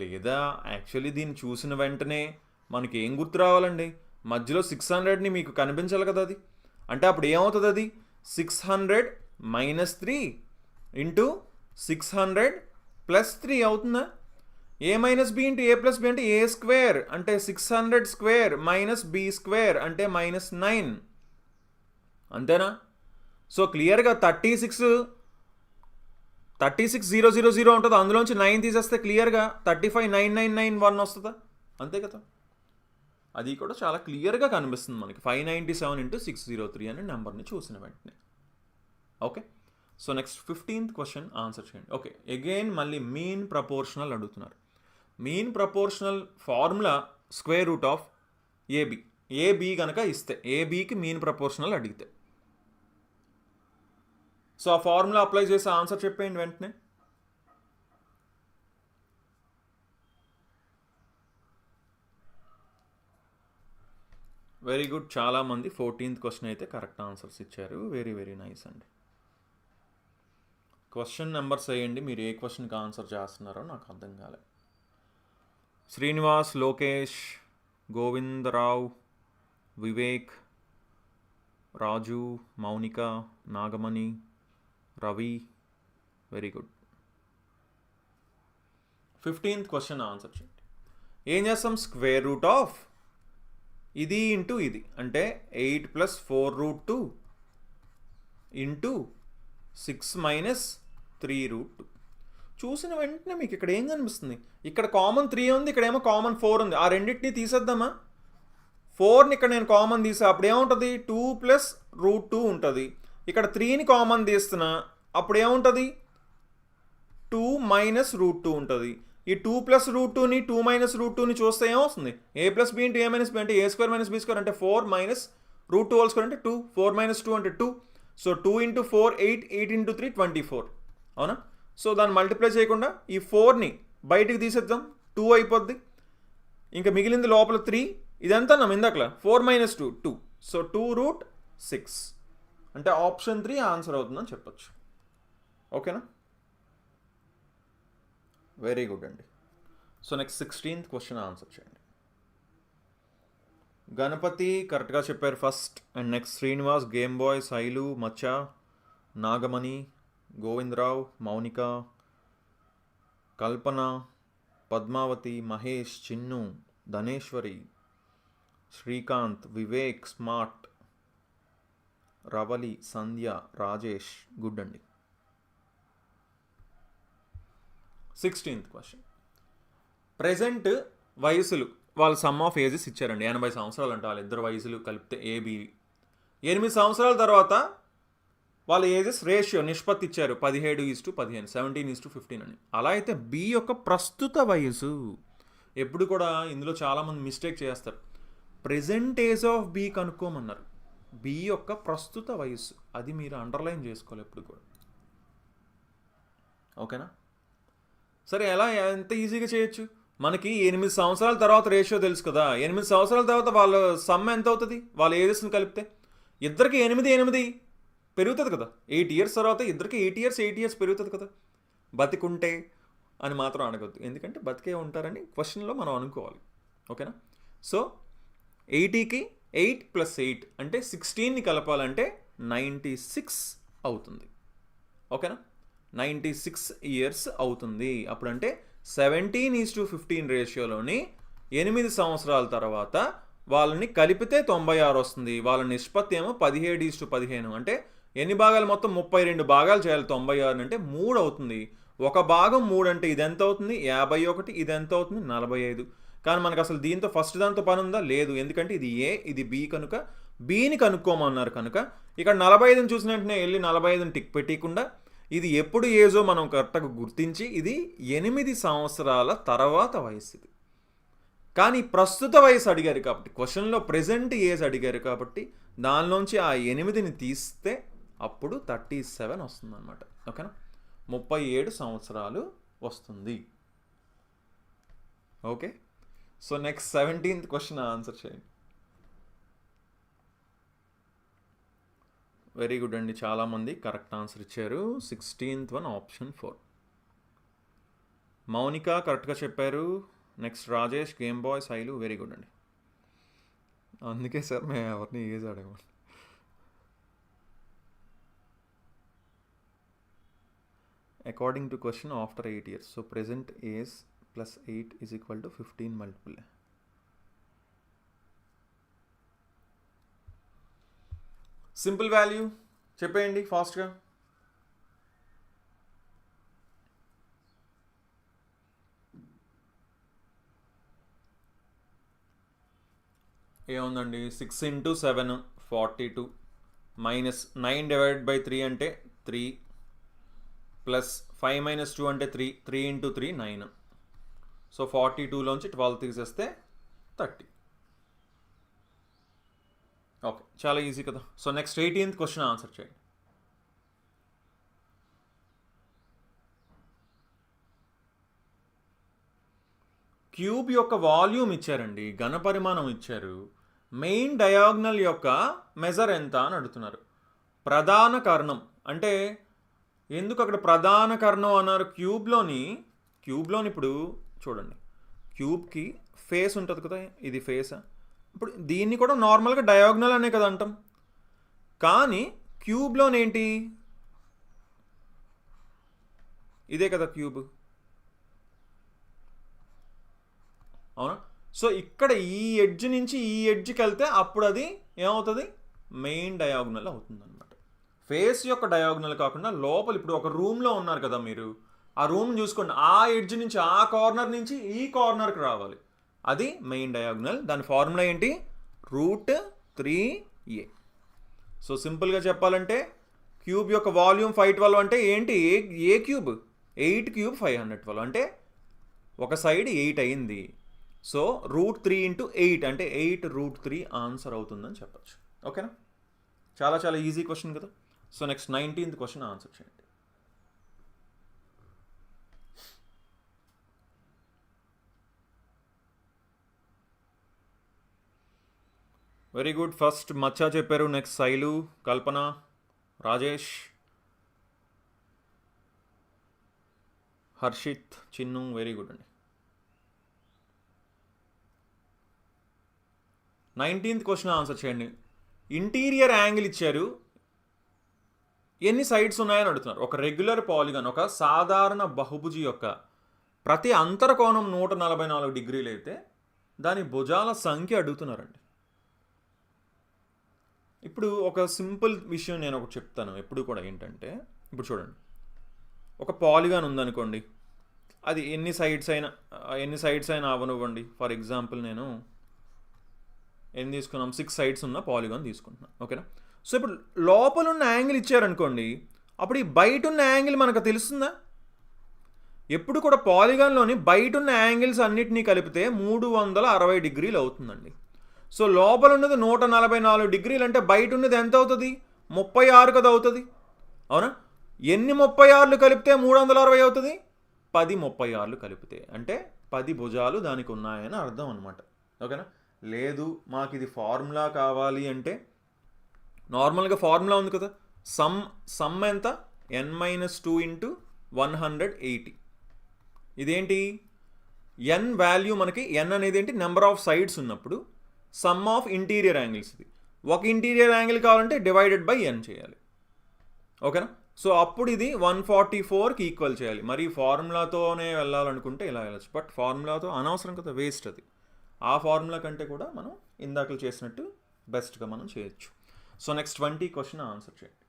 లేదా యాక్చువల్లీ దీన్ని చూసిన వెంటనే మనకి ఏం గుర్తు రావాలండి? మధ్యలో 600ని మీకు కనిపించాలి కదా అది. అంటే అప్పుడు ఏమవుతుంది? అది 600 - 3 × 600 + 3 అవుతుందా? a - b × a + b అంటే a² అంటే 600² - b² అంటే -9. అంతేనా? సో క్లియర్గా 36,000 ఉంటుంది, అందులోంచి 9 తీసేస్తే క్లియర్గా 35,991 వస్తుందా? అంతే కదా. అది కూడా చాలా క్లియర్గా కనిపిస్తుంది మనకి 597 × 603 అనే నెంబర్ని చూసిన వెంటనే. Okay, so next 15th question answer చేయండి. ఓకే, అగైన్ మళ్ళీ మీన్ ప్రపోర్షనల్ అడుగుతున్నారు. Mean proportional formula square root of AB. AB కనుక ఇస్తే, ఏబికి మీన్ ప్రపోర్షనల్ అడిగితే, సో ఆ ఫార్ములా అప్లై చేసి ఆన్సర్ చెప్పేయండి వెంటనే. వెరీ గుడ్, చాలామంది 14th క్వశ్చన్ అయితే కరెక్ట్ ఆన్సర్స్ ఇచ్చారు. వెరీ వెరీ నైస్ అండి. క్వశ్చన్ నెంబర్స్ వేయండి, మీరు ఏ క్వశ్చన్కి ఆన్సర్ చేస్తున్నారో నాకు అర్థం కాలే. Srinivas, Lokesh, Govindarao, Vivek, Raju, Mounika, Nagamani, Ravi, very good. 15th question answer చేయండి. ఏం చేస్తాం? స్క్వేర్ రూట్ ఆఫ్ ఇది ఇంటూ ఇది, అంటే 8 + 4√2 ఇంటూ 6 - 3√2. చూసిన వెంటనే మీకు ఇక్కడ ఏం కనిపిస్తుంది? ఇక్కడ కామన్ 3 ఉంది, ఇక్కడేమో కామన్ 4 ఉంది. ఆ రెండింటిని తీసేద్దామా? 4ని ఇక్కడ నేను కామన్ తీసా, అప్పుడు ఏముంటుంది? 2 + √2 ఉంటుంది. ఇక్కడ 3ని కామన్ తీస్తున్నా, అప్పుడు ఏముంటుంది? 2 - √2 ఉంటుంది. ఈ 2 + √2ని 2 - √2ని చూస్తే ఏమవుతుంది? a + b × a - b అంటే a² - b² అంటే 4 - √2² అంటే 2, 4 - 2 అంటే 2. సో 2 × 4 8, 8 × 3 24. అవునా? సో దాన్ని మల్టిప్లై చేయకుండా ఈ 4ని బయటికి తీసేద్దాం, 2 అయిపోద్ది. ఇంకా మిగిలింది లోపల 3. ఇదంతా నా ఇందాకలా 4 - 2 2. సో 2√6 అంటే ఆప్షన్ 3 ఆన్సర్ అవుతుందని చెప్పొచ్చు. ఓకేనా? వెరీ గుడ్ అండి. So next 16th question answer చేయండి. గణపతి కరెక్ట్గా చెప్పారు first. And next Srinivas, game boy, Shailu, Maccha, Nagamani, Govindarao, Mounika, Kalpana, Padmavathi, Mahesh, Chinnu, Dhaneshwari, Srikanth, Vivek, smart, Ravali, Sandhya, Rajesh. Good అండి. 16th question. ప్రెజెంట్ వయసులు వాళ్ళ సమ్ ఆఫ్ ఏజెస్ ఇచ్చారండి. 80 సంవత్సరాలు అంటే వాళ్ళిద్దరు వయసులు కలిపితే ఏబి. 8 సంవత్సరాల తర్వాత వాళ్ళ ఏజెస్ రేషియో నిష్పత్తి ఇచ్చారు 17:15, 17:15 అని. అలా అయితే బి యొక్క ప్రస్తుత వయసు. ఎప్పుడు కూడా ఇందులో చాలామంది మిస్టేక్ చేస్తారు. ప్రెజెంట్ ఏజ్ ఆఫ్ బి కనుక్కోమన్నారు. బి యొక్క ప్రస్తుత వయసు, అది మీరు అండర్లైన్ చేసుకోవాలి ఎప్పుడు కూడా. ఓకేనా? సరే, ఎలా ఎంత ఈజీగా చేయొచ్చు? మనకి 8 సంవత్సరాల తర్వాత రేషియో తెలుసు కదా. 8 సంవత్సరాల తర్వాత వాళ్ళ సమ్ ఎంత అవుతుంది? వాళ్ళ ఏజెస్ని కలిపితే ఇద్దరికి 8 పెరుగుతుంది కదా. 8 ఇయర్స్ తర్వాత ఇద్దరికి 8 ఇయర్స్ పెరుగుతుంది కదా. బతికుంటే అని మాత్రం అనగొద్దు, ఎందుకంటే బతికే ఉంటారని క్వశ్చన్లో మనం అనుకోవాలి. ఓకేనా? సో 80కి 8 + 8 అంటే 16ని కలపాలంటే 96 అవుతుంది. ఓకేనా? 96 ఇయర్స్ అవుతుంది. అప్పుడంటే 17:15 రేషియోలోని 8 సంవత్సరాల తర్వాత వాళ్ళని కలిపితే 96 వస్తుంది. వాళ్ళ నిష్పత్తి ఏమో 17:15 అంటే ఎన్ని భాగాలు? మొత్తం 32 భాగాలు చేయాలి. 96 అంటే 3 అవుతుంది. ఒక భాగం 3 అంటే ఇది ఎంత అవుతుంది? 51. ఇది ఎంత అవుతుంది? 45. కానీ మనకు అసలు దీంతో ఫస్ట్ దాంతో పని ఉందా? లేదు. ఎందుకంటే ఇది ఏ, ఇది బి కనుక బీని కనుక్కోమన్నారు కనుక ఇక్కడ 45ని చూసిన వెంటనే వెళ్ళి 45ని టిక్ పెట్టకుండా ఇది ఎప్పుడు ఏజో మనం కరెక్ట్గా గుర్తించి ఇది 8 సంవత్సరాల తర్వాత వయసు ఇది. కానీ ప్రస్తుత వయసు అడిగారు కాబట్టి, క్వశ్చన్లో ప్రెజెంట్ ఏజ్ అడిగారు కాబట్టి దానిలోంచి ఆ 8ని తీస్తే అప్పుడు 37 వస్తుంది అనమాట. ఓకేనా? 37 సంవత్సరాలు వస్తుంది. Okay, so next 17th question answer చేయండి. వెరీ గుడ్ అండి, చాలామంది కరెక్ట్ ఆన్సర్ ఇచ్చారు. 16th one option 4. మౌనిక కరెక్ట్గా చెప్పారు. Next Rajesh, game boy, Shailu. Very good అండి. అందుకే సార్ మేము ఎవరిని ఏజ్ అడగమండి. According to question after 8 years, so present age plus 8 is equal to 15 multiple. Simple value చెప్పేయండి ఫాస్ట్గా. ఏముందండి? 6 × 7 42 మైనస్ 9/3 అంటే 3 ప్లస్ 5 - 2 అంటే 3 × 3 9. సో 42లోంచి 12 తీసేస్తే 30. ఓకే, చాలా ఈజీ కదా. So next 18th question answer చేయండి. క్యూబ్ యొక్క వాల్యూమ్ ఇచ్చారండి, ఘనపరిమాణం ఇచ్చారు, మెయిన్ డయాగ్నల్ యొక్క మెజర్ ఎంత అని అడుగుతున్నారు. ప్రధాన కర్ణం అంటే ఎందుకు అక్కడ ప్రధాన కర్ణం అన్నారు? క్యూబ్లోని ఇప్పుడు చూడండి, క్యూబ్కి ఫేస్ ఉంటుంది కదా, ఇది ఫేసా? ఇప్పుడు దీన్ని కూడా నార్మల్గా డయాగ్నల్ అనే కదా అంటాం, కానీ క్యూబ్లోనేంటి, ఇదే కదా క్యూబ్, అవునా? సో ఇక్కడ ఈ ఎడ్జ్ నుంచి ఈ ఎడ్జ్కి వెళ్తే అప్పుడు అది ఏమవుతుంది? మెయిన్ డయాగ్నల్ అవుతుంది అనమాట. ఫేస్ యొక్క డయాగ్నల్ కాకుండా లోపల ఇప్పుడు ఒక రూమ్లో ఉన్నారు కదా మీరు, ఆ రూమ్ చూసుకోండి, ఆ ఎడ్జ్ నుంచి ఆ కార్నర్ నుంచి ఈ కార్నర్కి రావాలి, అది మెయిన్ డయాగ్నల్. దాని ఫార్ములా ఏంటి? √3a. సో సింపుల్గా చెప్పాలంటే క్యూబ్ యొక్క వాల్యూమ్ 512 అంటే ఏంటి? ఏ క్యూబ్? 8 క్యూబ్ 512 అంటే ఒక సైడ్ 8 అయింది. సో √3 × 8 అంటే 8√3 ఆన్సర్ అవుతుందని చెప్పచ్చు. ఓకేనా? చాలా చాలా ఈజీ క్వశ్చన్ కదా. So next 19th question answer చేయండి. Very good. ఫస్ట్ మచ్చా చెప్పారు, next Shailu, Kalpana, Rajesh, Harshit, Chinnu. Very good అండి. 19th క్వశ్చన్ ఆన్సర్ చేయండి. ఇంటీరియర్ యాంగిల్ ఇచ్చారు, ఎన్ని సైడ్స్ ఉన్నాయని అడుగుతున్నారు. ఒక రెగ్యులర్ పాలిగాన్, ఒక సాధారణ బహుభుజి యొక్క ప్రతి అంతర కోణం 144 డిగ్రీలు అయితే దాని భుజాల సంఖ్య అడుగుతున్నారండి. ఇప్పుడు ఒక సింపుల్ విషయం నేను ఒకటి చెప్తాను ఎప్పుడు కూడా, ఏంటంటే ఇప్పుడు చూడండి, ఒక పాలిగాన్ ఉందనుకోండి, అది ఎన్ని సైడ్స్ అయినా అవనివ్వండి. ఫర్ ఎగ్జాంపుల్ నేను ఏం తీసుకున్నాం, 6 సైడ్స్ ఉన్న పాలిగాన్ తీసుకుంటున్నాను. ఓకేనా? సో ఇప్పుడు లోపల ఉన్న యాంగిల్ ఇచ్చారనుకోండి, అప్పుడు ఈ బయట ఉన్న యాంగిల్ మనకు తెలుస్తుందా? ఎప్పుడు కూడా పాలిగాన్లోని బయట ఉన్న యాంగిల్స్ అన్నిటినీ కలిపితే 360 డిగ్రీలు అవుతుందండి. సో లోపల ఉన్నది 144 డిగ్రీలు అంటే బయట ఉన్నది ఎంత అవుతుంది? 36 కదా అవుతుంది, అవునా? ఎన్ని 36లు కలిపితే 360 అవుతుంది? 10 36లు కలిపితే, అంటే 10 భుజాలు దానికి ఉన్నాయని అర్థం అనమాట. ఓకేనా? లేదు మాకు ఇది ఫార్ములా కావాలి అంటే నార్మల్గా ఫార్ములా ఉంది కదా, సమ్ ఎంత? n-2 × 180. ఇదేంటి? n వాల్యూ మనకి, n అనేది ఏంటి? నెంబర్ ఆఫ్ సైడ్స్ ఉన్నప్పుడు సమ్ ఆఫ్ ఇంటీరియర్ యాంగిల్స్. ఇది ఒక ఇంటీరియర్ యాంగిల్ కావాలంటే డివైడెడ్ బై n చేయాలి. ఓకేనా? సో అప్పుడు ఇది 144కి ఈక్వల్ చేయాలి. మరి ఫార్ములాతోనే వెళ్ళాలనుకుంటే ఇలా వెళ్ళచ్చు, బట్ ఫార్ములాతో అనవసరం కదా, వేస్ట్ అది. ఆ ఫార్ములా కంటే కూడా మనం ఇందాకలు చేసినట్టు బెస్ట్గా మనం చేయొచ్చు. సో నెక్స్ట్ 20 క్వశ్చన్ ఆన్సర్ చేయండి.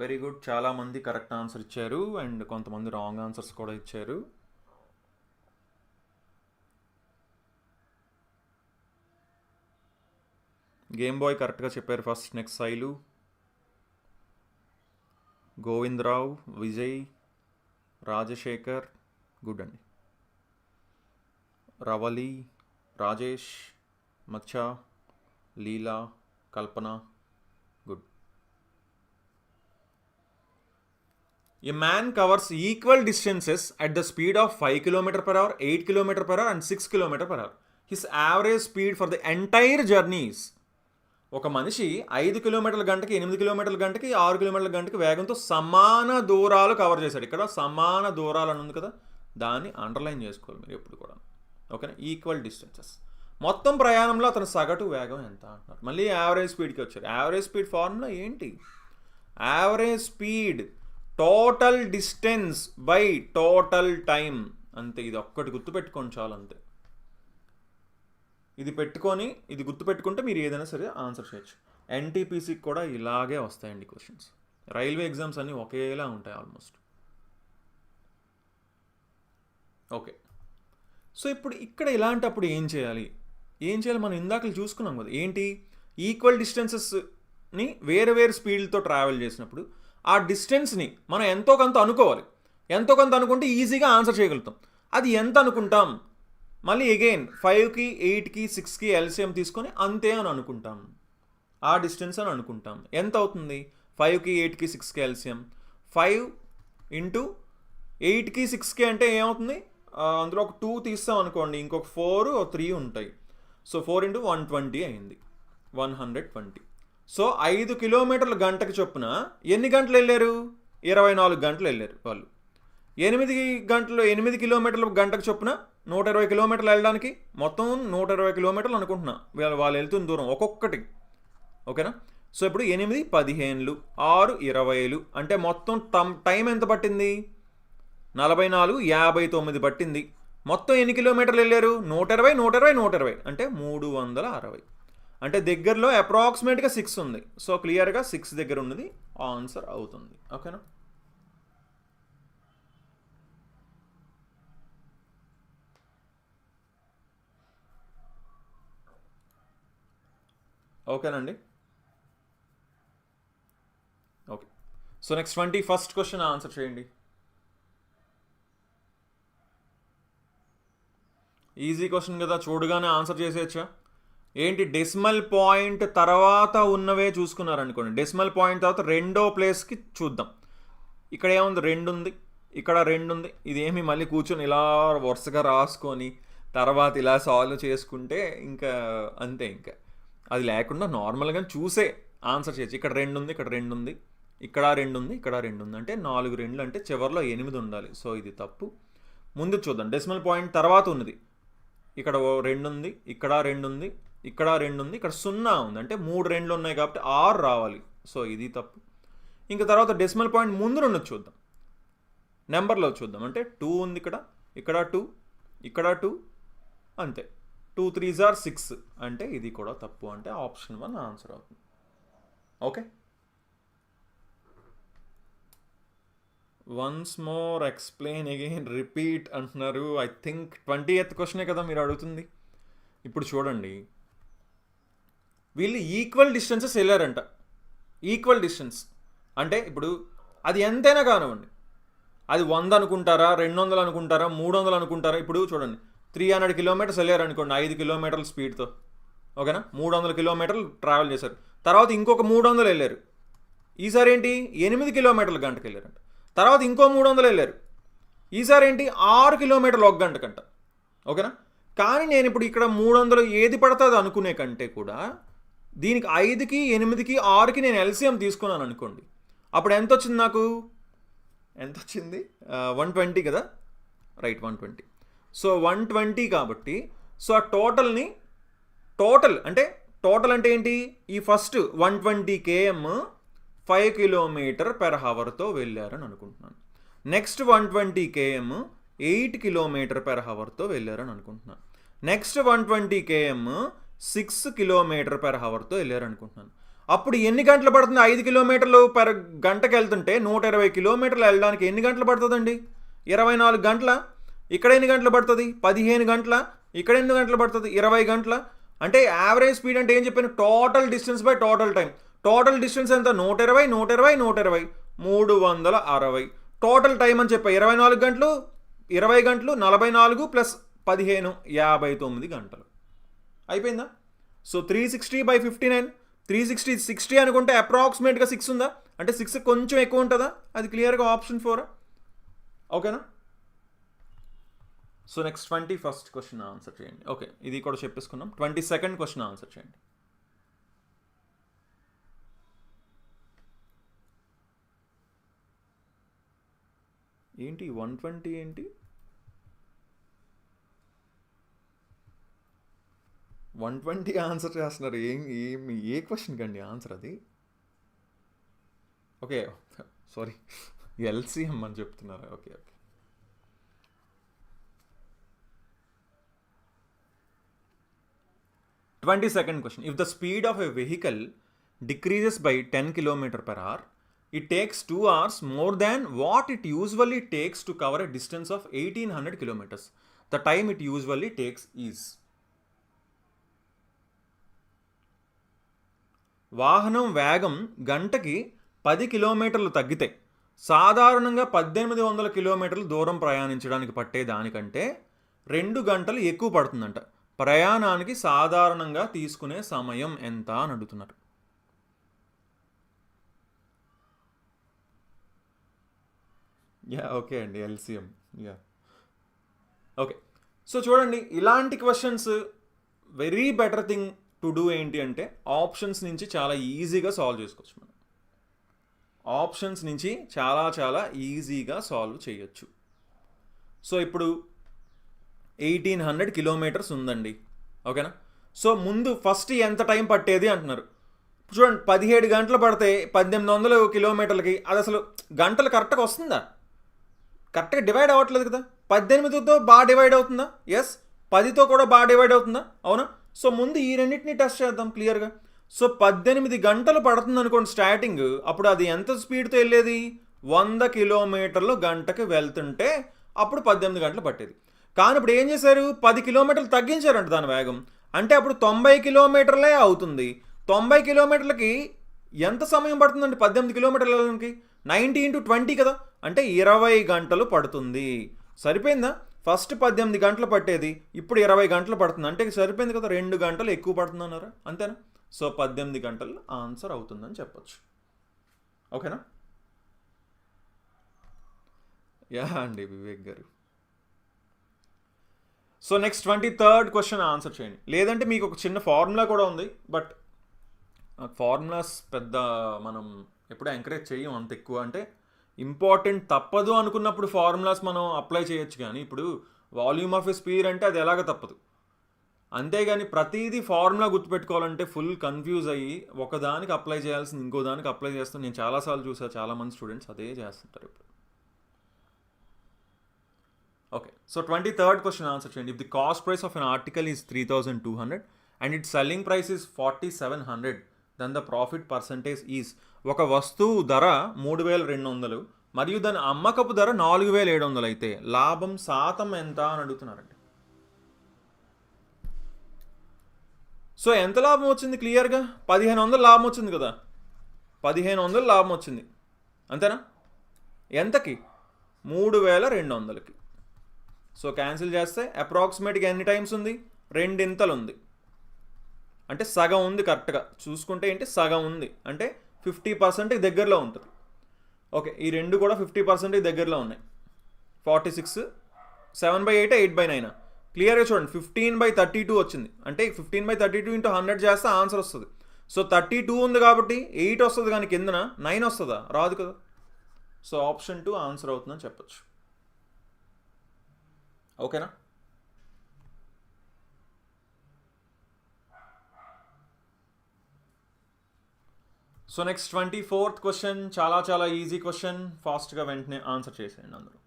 Very good. చాలామంది కరెక్ట్ ఆన్సర్ ఇచ్చారు అండ్ కొంతమంది రాంగ్ ఆన్సర్స్ కూడా ఇచ్చారు. గేమ్ బాయ్ కరెక్ట్గా చెప్పారు first. Next Shailu, Govindarao, Vijay, Rajasekhar, good అండి. రవలి, రాజేష్, మచ్చా, లీలా, కల్పన, good. A man covers equal distances at the speed of 5 km/h, 8 km/h and 6 km/h. His average speed for the entire journey is. ఒక మనిషి 5 కిలోమీటర్ల గంటకి, 8 కిలోమీటర్ల గంటకి, 6 కిలోమీటర్ల గంటకి వేగంతో సమాన దూరాలు కవర్ చేశాడు. ఇక్కడ సమాన దూరాలు అని ఉంది కదా, దాన్ని అండర్లైన్ చేసుకోవాలి మీరు ఎప్పుడు కూడా. ఓకేనా? Equal distances. మొత్తం ప్రయాణంలో అతని సగటు వేగం ఎంత అంటున్నారు. మళ్ళీ యావరేజ్ స్పీడ్కి వచ్చారు. యావరేజ్ స్పీడ్ ఫార్ములా ఏంటి? Average speed total distance by total time, అంతే. ఇది ఒక్కటి గుర్తుపెట్టుకోండి చాలు, అంతే. ఇది పెట్టుకొని, ఇది గుర్తుపెట్టుకుంటే మీరు ఏదైనా సరే ఆన్సర్ చేయొచ్చు. ఎన్టీపీసీకి కూడా ఇలాగే వస్తాయండి క్వశ్చన్స్. రైల్వే ఎగ్జామ్స్ అన్నీ ఒకేలా ఉంటాయి ఆల్మోస్ట్. ఓకే, సో ఇప్పుడు ఇక్కడ ఇలాంటప్పుడు ఏం చేయాలి మనం ఇందాక చూసుకున్నాం కదా. ఏంటి? ఈక్వల్ డిస్టెన్సెస్ని వేరే వేరే స్పీడ్తో ట్రావెల్ చేసినప్పుడు ఆ డిస్టెన్స్ని మనం ఎంతో కొంత అనుకోవాలి. ఎంతో కొంత అనుకుంటే ఈజీగా ఆన్సర్ చేయగలుగుతాం. అది ఎంత అనుకుంటాం? మళ్ళీ అగైన్ 5కి 8కి 6కి ఎల్సిఎం తీసుకొని అంతే అని అనుకుంటాం. ఆ డిస్టెన్స్ అని అనుకుంటాం. ఎంత అవుతుంది? 5కి 8కి 6కి ఎల్సిఎం 5 ఇంటూ 8కి 6కి అంటే ఏమవుతుంది? అందులో ఒక 2 తీస్తాం అనుకోండి, ఇంకొక 4 3 ఉంటాయి. సో 4 ఇంటూ 120 అయింది, 120. సో 5 కిలోమీటర్ల గంటకి చొప్పున ఎన్ని గంటలు వెళ్ళారు? 24 గంటలు వెళ్ళారు వాళ్ళు. 8 కిలోమీటర్ల గంటకు చొప్పున 120 కిలోమీటర్లు వెళ్ళడానికి మొత్తం 120 కిలోమీటర్లు అనుకుంటున్నా వాళ్ళు వెళ్తున్న దూరం ఒక్కొక్కటి. ఓకేనా? సో ఇప్పుడు 8 15 6 20 అంటే మొత్తం టైం ఎంత పట్టింది? 44 59 పట్టింది. మొత్తం ఎన్ని కిలోమీటర్లు వెళ్ళారు? 120 అంటే 360. అంటే దగ్గరలో అప్రాక్సిమేట్గా 6 ఉంది. సో క్లియర్గా 6 దగ్గర ఉన్నది ఆన్సర్ అవుతుంది. ఓకేనా? ఓకేనండి. Okay. So next 21st question answer చేయండి. ఈజీ క్వశ్చన్ కదా, చూడగానే ఆన్సర్ చేసేయచ్చా? ఏంటి, డెసిమల్ పాయింట్ తర్వాత ఉన్నవే చూసుకున్నారనుకోండి. డెసిమల్ పాయింట్ తర్వాత రెండో ప్లేస్కి చూద్దాం. ఇక్కడ ఏముంది? 2 ఉంది, ఇక్కడ 2 ఉంది. ఇదేమి మళ్ళీ కూర్చొని ఇలా వరుసగా రాసుకొని తర్వాత ఇలా సాల్వ్ చేసుకుంటే ఇంకా అంతే. ఇంకా అది లేకుండా నార్మల్గా చూసే ఆన్సర్ చేయొచ్చు. ఇక్కడ 2 ఉంది, ఇక్కడ 2 ఉంది, ఇక్కడ 2 ఉంది, ఇక్కడ 2 ఉంది. అంటే 4 2 అంటే చివరిలో 8 ఉండాలి. సో ఇది తప్పు. ముందు చూద్దాం. డెసిమల్ పాయింట్ తర్వాత ఉన్నది ఇక్కడ 2 ఉంది, ఇక్కడ 2 ఉంది, ఇక్కడ 2 ఉంది, ఇక్కడ 0 ఉంది. అంటే 3 2లు ఉన్నాయి కాబట్టి 6 రావాలి. సో ఇది తప్పు. ఇంకా తర్వాత డెసిమల్ పాయింట్ ముందు ఉన్నది చూద్దాం, నెంబర్లో చూద్దాం. అంటే 2 ఉంది, ఇక్కడ 2, ఇక్కడ 2, అంతే. 2 3s are 6 అంటే ఇది కూడా తప్పు. అంటే ఆప్షన్ 1 ఆన్సర్ అవుతుంది. Okay. Once more explain again repeat అంటున్నారు. ఐ థింక్ 20th క్వశ్చనే కదా మీరు అడుగుతుంది. ఇప్పుడు చూడండి, వీళ్ళు ఈక్వల్ డిస్టెన్సెస్ వెళ్ళారంట. ఈక్వల్ డిస్టెన్స్ అంటే ఇప్పుడు అది ఎంతైనా కానివ్వండి, అది 100 అనుకుంటారా, 200 అనుకుంటారా, 300 అనుకుంటారా. ఇప్పుడు చూడండి, 300 కిలోమీటర్స్ వెళ్ళారు అనుకోండి 5 కిలోమీటర్ల స్పీడ్తో. ఓకేనా? 300 కిలోమీటర్లు ట్రావెల్ చేశారు. తర్వాత ఇంకొక 300 వెళ్ళారు. ఈసారి ఏంటి, 8 కిలోమీటర్ల గంటకు వెళ్ళారంట. తర్వాత ఇంకో 300 వెళ్ళారు. ఈసారి ఏంటి, 6 కిలోమీటర్లు ఒక గంటకంట. ఓకేనా? కానీ నేను ఇప్పుడు ఇక్కడ 300 ఏది పడుతుంది అనుకునే కంటే కూడా దీనికి 5కి 8కి 6కి నేను ఎల్సిఎం తీసుకున్నాను అనుకోండి. అప్పుడు ఎంత వచ్చింది నాకు? ఎంత వచ్చింది? 120 కదా, రైట్, 120. సో 120 కాబట్టి సో ఆ టోటల్ అంటే ఏంటి, ఈ ఫస్ట్ 120 km 5 km/hతో వెళ్ళారని అనుకుంటున్నాను. నెక్స్ట్ 120 km 8 km/hతో వెళ్ళారని అనుకుంటున్నాను. Next 120 km 6 km/hతో వెళ్ళారనుకుంటున్నాను. అప్పుడు ఎన్ని గంటలు పడుతుంది? 5 కిలోమీటర్లు పర్ గంటకు వెళ్తుంటే 120 కిలోమీటర్లు వెళ్ళడానికి ఎన్ని గంటలు పడుతుందండి? 24 గంటల. ఇక్కడ ఎన్ని గంటలు పడుతుంది? 15 గంటల. ఇక్కడ ఎన్ని గంటలు పడుతుంది? 20 గంటల. అంటే యావరేజ్ స్పీడ్ అంటే ఏం చెప్పాను? Total distance by total time. Total distance ఎంత? 120 360. టోటల్ టైం అని చెప్పా 24 గంటలు, 20 గంటలు, 44 ప్లస్ 15 59 గంటలు. అయిపోయిందా? సో 360/59. 360 అనుకుంటే అప్రాక్సిమేట్గా 6 ఉందా? అంటే 6 కొంచెం ఎక్కువ ఉంటుందా? అది క్లియర్గా ఆప్షన్ 4. ఓకేనా? So next 21st question answer చేయండి. ఓకే, ఇది కూడా చెప్పేసుకున్నాం. 22nd క్వశ్చన్ ఆన్సర్ చేయండి. ఏంటి 120 ఏంటి? 120 ఆన్సర్ చేస్తున్నారు. ఏ క్వశ్చన్ కండి ఆన్సర్ అది? ఓకే, సారీ, ఎల్సిఎం అని చెప్తున్నారు. Okay. 22nd question. If the speed of a vehicle decreases by 10 km/h, it takes 2 hours more than what it usually takes to cover a distance of 1800 kilometers. The time it usually takes is. వాహనం వేగం గంటకి 10 కిలోమీటర్లు తగ్గితే సాధారణంగా 1800 కిలోమీటర్లు దూరం ప్రయాణించడానికి పట్టే దానికంటే 2 గంటలు ఎక్కువ పడుతుందంట. ప్రయాణానికి సాధారణంగా తీసుకునే సమయం ఎంత అని అడుగుతున్నారు. ఓకే అండి, ఎల్సిఎం. ఓకే. సో చూడండి, ఇలాంటి questions very better thing to do ఏంటి అంటే ఆప్షన్స్ నుంచి చాలా ఈజీగా సాల్వ్ చేసుకోవచ్చు. మనం ఆప్షన్స్ నుంచి చాలా ఈజీగా సాల్వ్ చేయొచ్చు. సో ఇప్పుడు 1800 కిలోమీటర్స్ ఉందండి, ఓకేనా. సో ముందు ఫస్ట్ ఎంత టైం పట్టేది అంటున్నారు. చూడండి, 17 గంటలు పడితే 1800 కిలోమీటర్లకి అది అసలు గంటలు కరెక్ట్గా వస్తుందా? కరెక్ట్గా డివైడ్ అవ్వట్లేదు కదా. 18తో బాగా డివైడ్ అవుతుందా? ఎస్. 10తో కూడా బాగా డివైడ్ అవుతుందా? అవునా. సో ముందు ఈ రెండింటిని టెస్ట్ చేద్దాం క్లియర్గా. సో 18 గంటలు పడుతుంది అనుకోండి స్టార్టింగ్. అప్పుడు అది ఎంత స్పీడ్తో వెళ్ళేది? 100 కిలోమీటర్లు గంటకి వెళ్తుంటే అప్పుడు 18 గంటలు పట్టేది. కానీ ఇప్పుడు ఏం చేశారు? 10 కిలోమీటర్లు తగ్గించారంట దాని వేగం. అంటే అప్పుడు 90 కిలోమీటర్లే అవుతుంది. 90 కిలోమీటర్లకి ఎంత సమయం పడుతుందండి 18 కిలోమీటర్ల వెళ్ళడానికి? 90 × 20 కదా, అంటే 20 గంటలు పడుతుంది. సరిపోయిందా? ఫస్ట్ 18 గంటలు పట్టేది, ఇప్పుడు 20 గంటలు పడుతుంది. అంటే సరిపోయింది కదా, 2 గంటలు ఎక్కువ పడుతుంది అన్నారా? అంతేనా? సో 18 గంటలు ఆన్సర్ అవుతుందని చెప్పొచ్చు. ఓకేనా? అండి వివేక్ గారు. So next 23rd question answer చేయండి. లేదంటే మీకు ఒక చిన్న ఫార్ములా కూడా ఉంది, బట్ ఫార్ములాస్ పెద్ద మనం ఎప్పుడూ ఎంకరేజ్ చేయం అంత ఎక్కువ. అంటే ఇంపార్టెంట్ తప్పదు అనుకున్నప్పుడు ఫార్ములాస్ మనం అప్లై చేయొచ్చు, కానీ ఇప్పుడు వాల్యూమ్ ఆఫ్ ఎ స్పీర్ అంటే అది ఎలాగ తప్పదు. అంతేగాని ప్రతిదీ ఫార్ములా గుర్తుపెట్టుకోవాలంటే ఫుల్ కన్ఫ్యూజ్ అయ్యి ఒకదానికి అప్లై చేయాల్సింది ఇంకో దానికి అప్లై చేస్తాను. నేను చాలాసార్లు చూసాను, చాలామంది స్టూడెంట్స్ అదే చేస్తుంటారు ఇప్పుడు. Okay. So 23rd question answer చేయండి. If the cost price of an article is 3200 and it selling price is 4700, then the profit percentage is. ఒక వస్తువు ధర 3200 మరియు దాని అమ్మకపు ధర 4700 అయితే లాభం శాతం ఎంత అని అడుగుతున్నారండి. సో ఎంత లాభం వచ్చింది? క్లియర్గా 1500 లాభం వచ్చింది కదా, 1500 లాభం వచ్చింది అంతేనా? ఎంతకి? 3200కి. సో క్యాన్సిల్ చేస్తే అప్రాక్సిమేట్గా ఎన్ని టైమ్స్ ఉంది? 2 ఇంతలు ఉంది, అంటే సగం ఉంది. కరెక్ట్గా చూసుకుంటే ఏంటి, సగం ఉంది, అంటే 50% దగ్గరలో ఉంటుంది. ఓకే, ఈ రెండు కూడా 50% దగ్గరలో ఉన్నాయి. 46, 7/8, 8/9. క్లియర్గా చూడండి, 15/32 వచ్చింది. అంటే 15/32 × 100 చేస్తే ఆన్సర్ వస్తుంది. సో 32 ఉంది కాబట్టి 8 వస్తుంది, కానీ కిందన 9 వస్తుందా? రాదు కదా. సో ఆప్షన్ 2 ఆన్సర్ అవుతుందని చెప్పొచ్చు. ఓకేనా? సో నెక్స్ట్ 24th క్వశ్చన్ చాలా ఈజీ క్వశ్చన్. ఫాస్ట్గా వెంటనే ఆన్సర్ చేసేయండి అందరూ.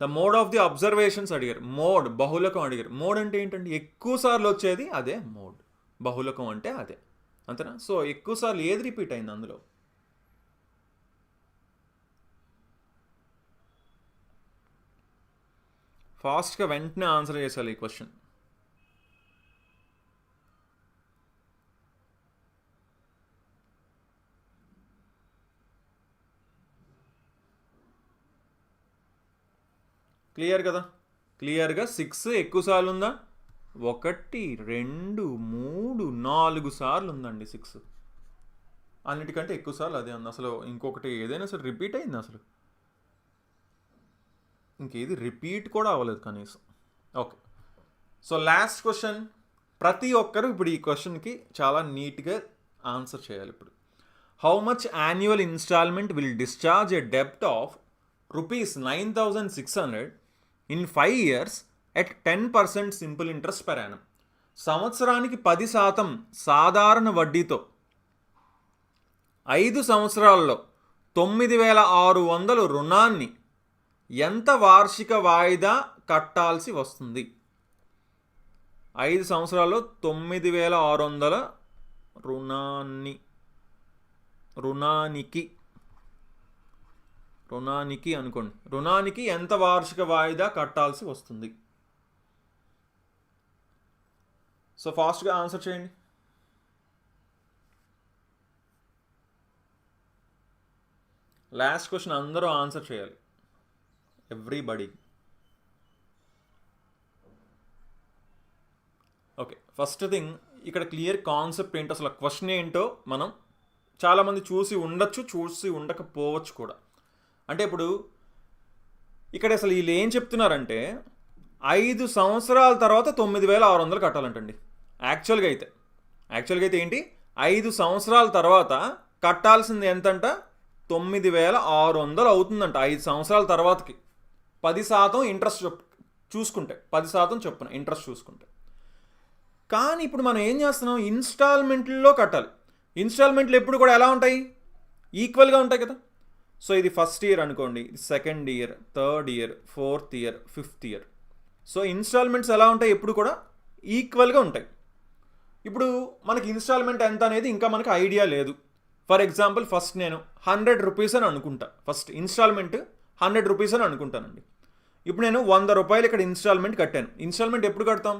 The mode of the observations అడిగారు. మోడ్ బహుళకం అడిగారు. మోడ్ అంటే ఏంటంటే ఎక్కువ సార్లు వచ్చేది అదే మోడ్. బహుళకం అంటే అదే, అంతేనా? సో ఎక్కువ సార్లు ఏది రిపీట్ అయింది అందులో? ఫాస్ట్గా వెంటనే ఆన్సర్ చేయాలి ఈ క్వశ్చన్. క్లియర్ కదా? క్లియర్గా 6 ఎక్కువ సార్లు ఉందా? 1, 2, 3, 4 సార్లు ఉందండి 6. అన్నిటికంటే ఎక్కువ సార్లు అదే ఉంది. అసలు ఇంకొకటి ఏదైనా సరే రిపీట్ అయింది? అసలు ఇంకేది రిపీట్ కూడా అవ్వలేదు కనీసం. ఓకే. So last question. ప్రతి ఒక్కరు ఇప్పుడు ఈ క్వశ్చన్కి చాలా నీట్గా ఆన్సర్ చేయాలి. ఇప్పుడు how much annual instalment will discharge a డెబ్ట్ of ₹9,600 in 5 years at 10% simple interest per annum. సంవత్సరానికి 10% సాధారణ వడ్డీతో 5 సంవత్సరాల్లో 9,600 రుణాన్ని ఎంత వార్షిక వాయిదా కట్టాల్సి వస్తుంది? 5 సంవత్సరాల్లో 9,600 రుణానికి అనుకోండి, రుణానికి ఎంత వార్షిక వాయిదా కట్టాల్సి వస్తుంది? సో ఫాస్ట్గా ఆన్సర్ చేయండి. లాస్ట్ క్వశ్చన్ అందరూ ఆన్సర్ చేయాలి, ఎవ్రీబడి. ఓకే, ఫస్ట్ థింగ్ ఇక్కడ క్లియర్ కాన్సెప్ట్ ఏంటో, అసలు క్వశ్చన్ ఏంటో మనం చాలామంది చూసి ఉండొచ్చు, చూసి ఉండకపోవచ్చు కూడా. అంటే ఇప్పుడు ఇక్కడ అసలు వీళ్ళు ఏం చెప్తున్నారంటే 5 సంవత్సరాల తర్వాత 9,600 కట్టాలంటండి. యాక్చువల్గా అయితే ఏంటి, 5 సంవత్సరాల తర్వాత కట్టాల్సింది ఎంతంట, 9,600 అవుతుందంట 5 సంవత్సరాల తర్వాతకి. 10% ఇంట్రెస్ట్ చూసుకుంటే, 10% చొప్పున ఇంట్రెస్ట్ చూసుకుంటే. కానీ ఇప్పుడు మనం ఏం చేస్తున్నాం, ఇన్స్టాల్మెంట్లో కట్టాలి. ఇన్స్టాల్మెంట్లు ఎప్పుడు కూడా ఎలా ఉంటాయి, ఈక్వల్గా ఉంటాయి కదా. సో ఇది ఫస్ట్ ఇయర్ అనుకోండి, second year, third year, fourth year, fifth year. So installments ఎలా ఉంటాయి, ఎప్పుడు కూడా ఈక్వల్గా ఉంటాయి. ఇప్పుడు మనకి ఇన్స్టాల్మెంట్ ఎంత అనేది ఇంకా మనకి ఐడియా లేదు. ఫర్ ఎగ్జాంపుల్ ఫస్ట్ నేను 100 రూపీస్ అని అనుకుంటా, ఫస్ట్ ఇన్స్టాల్మెంట్ 100 రూపీస్ అని అనుకుంటానండి. ఇప్పుడు నేను 100 రూపాయలు ఇక్కడ ఇన్స్టాల్మెంట్ కట్టాను. ఇన్స్టాల్మెంట్ ఎప్పుడు కడతాం,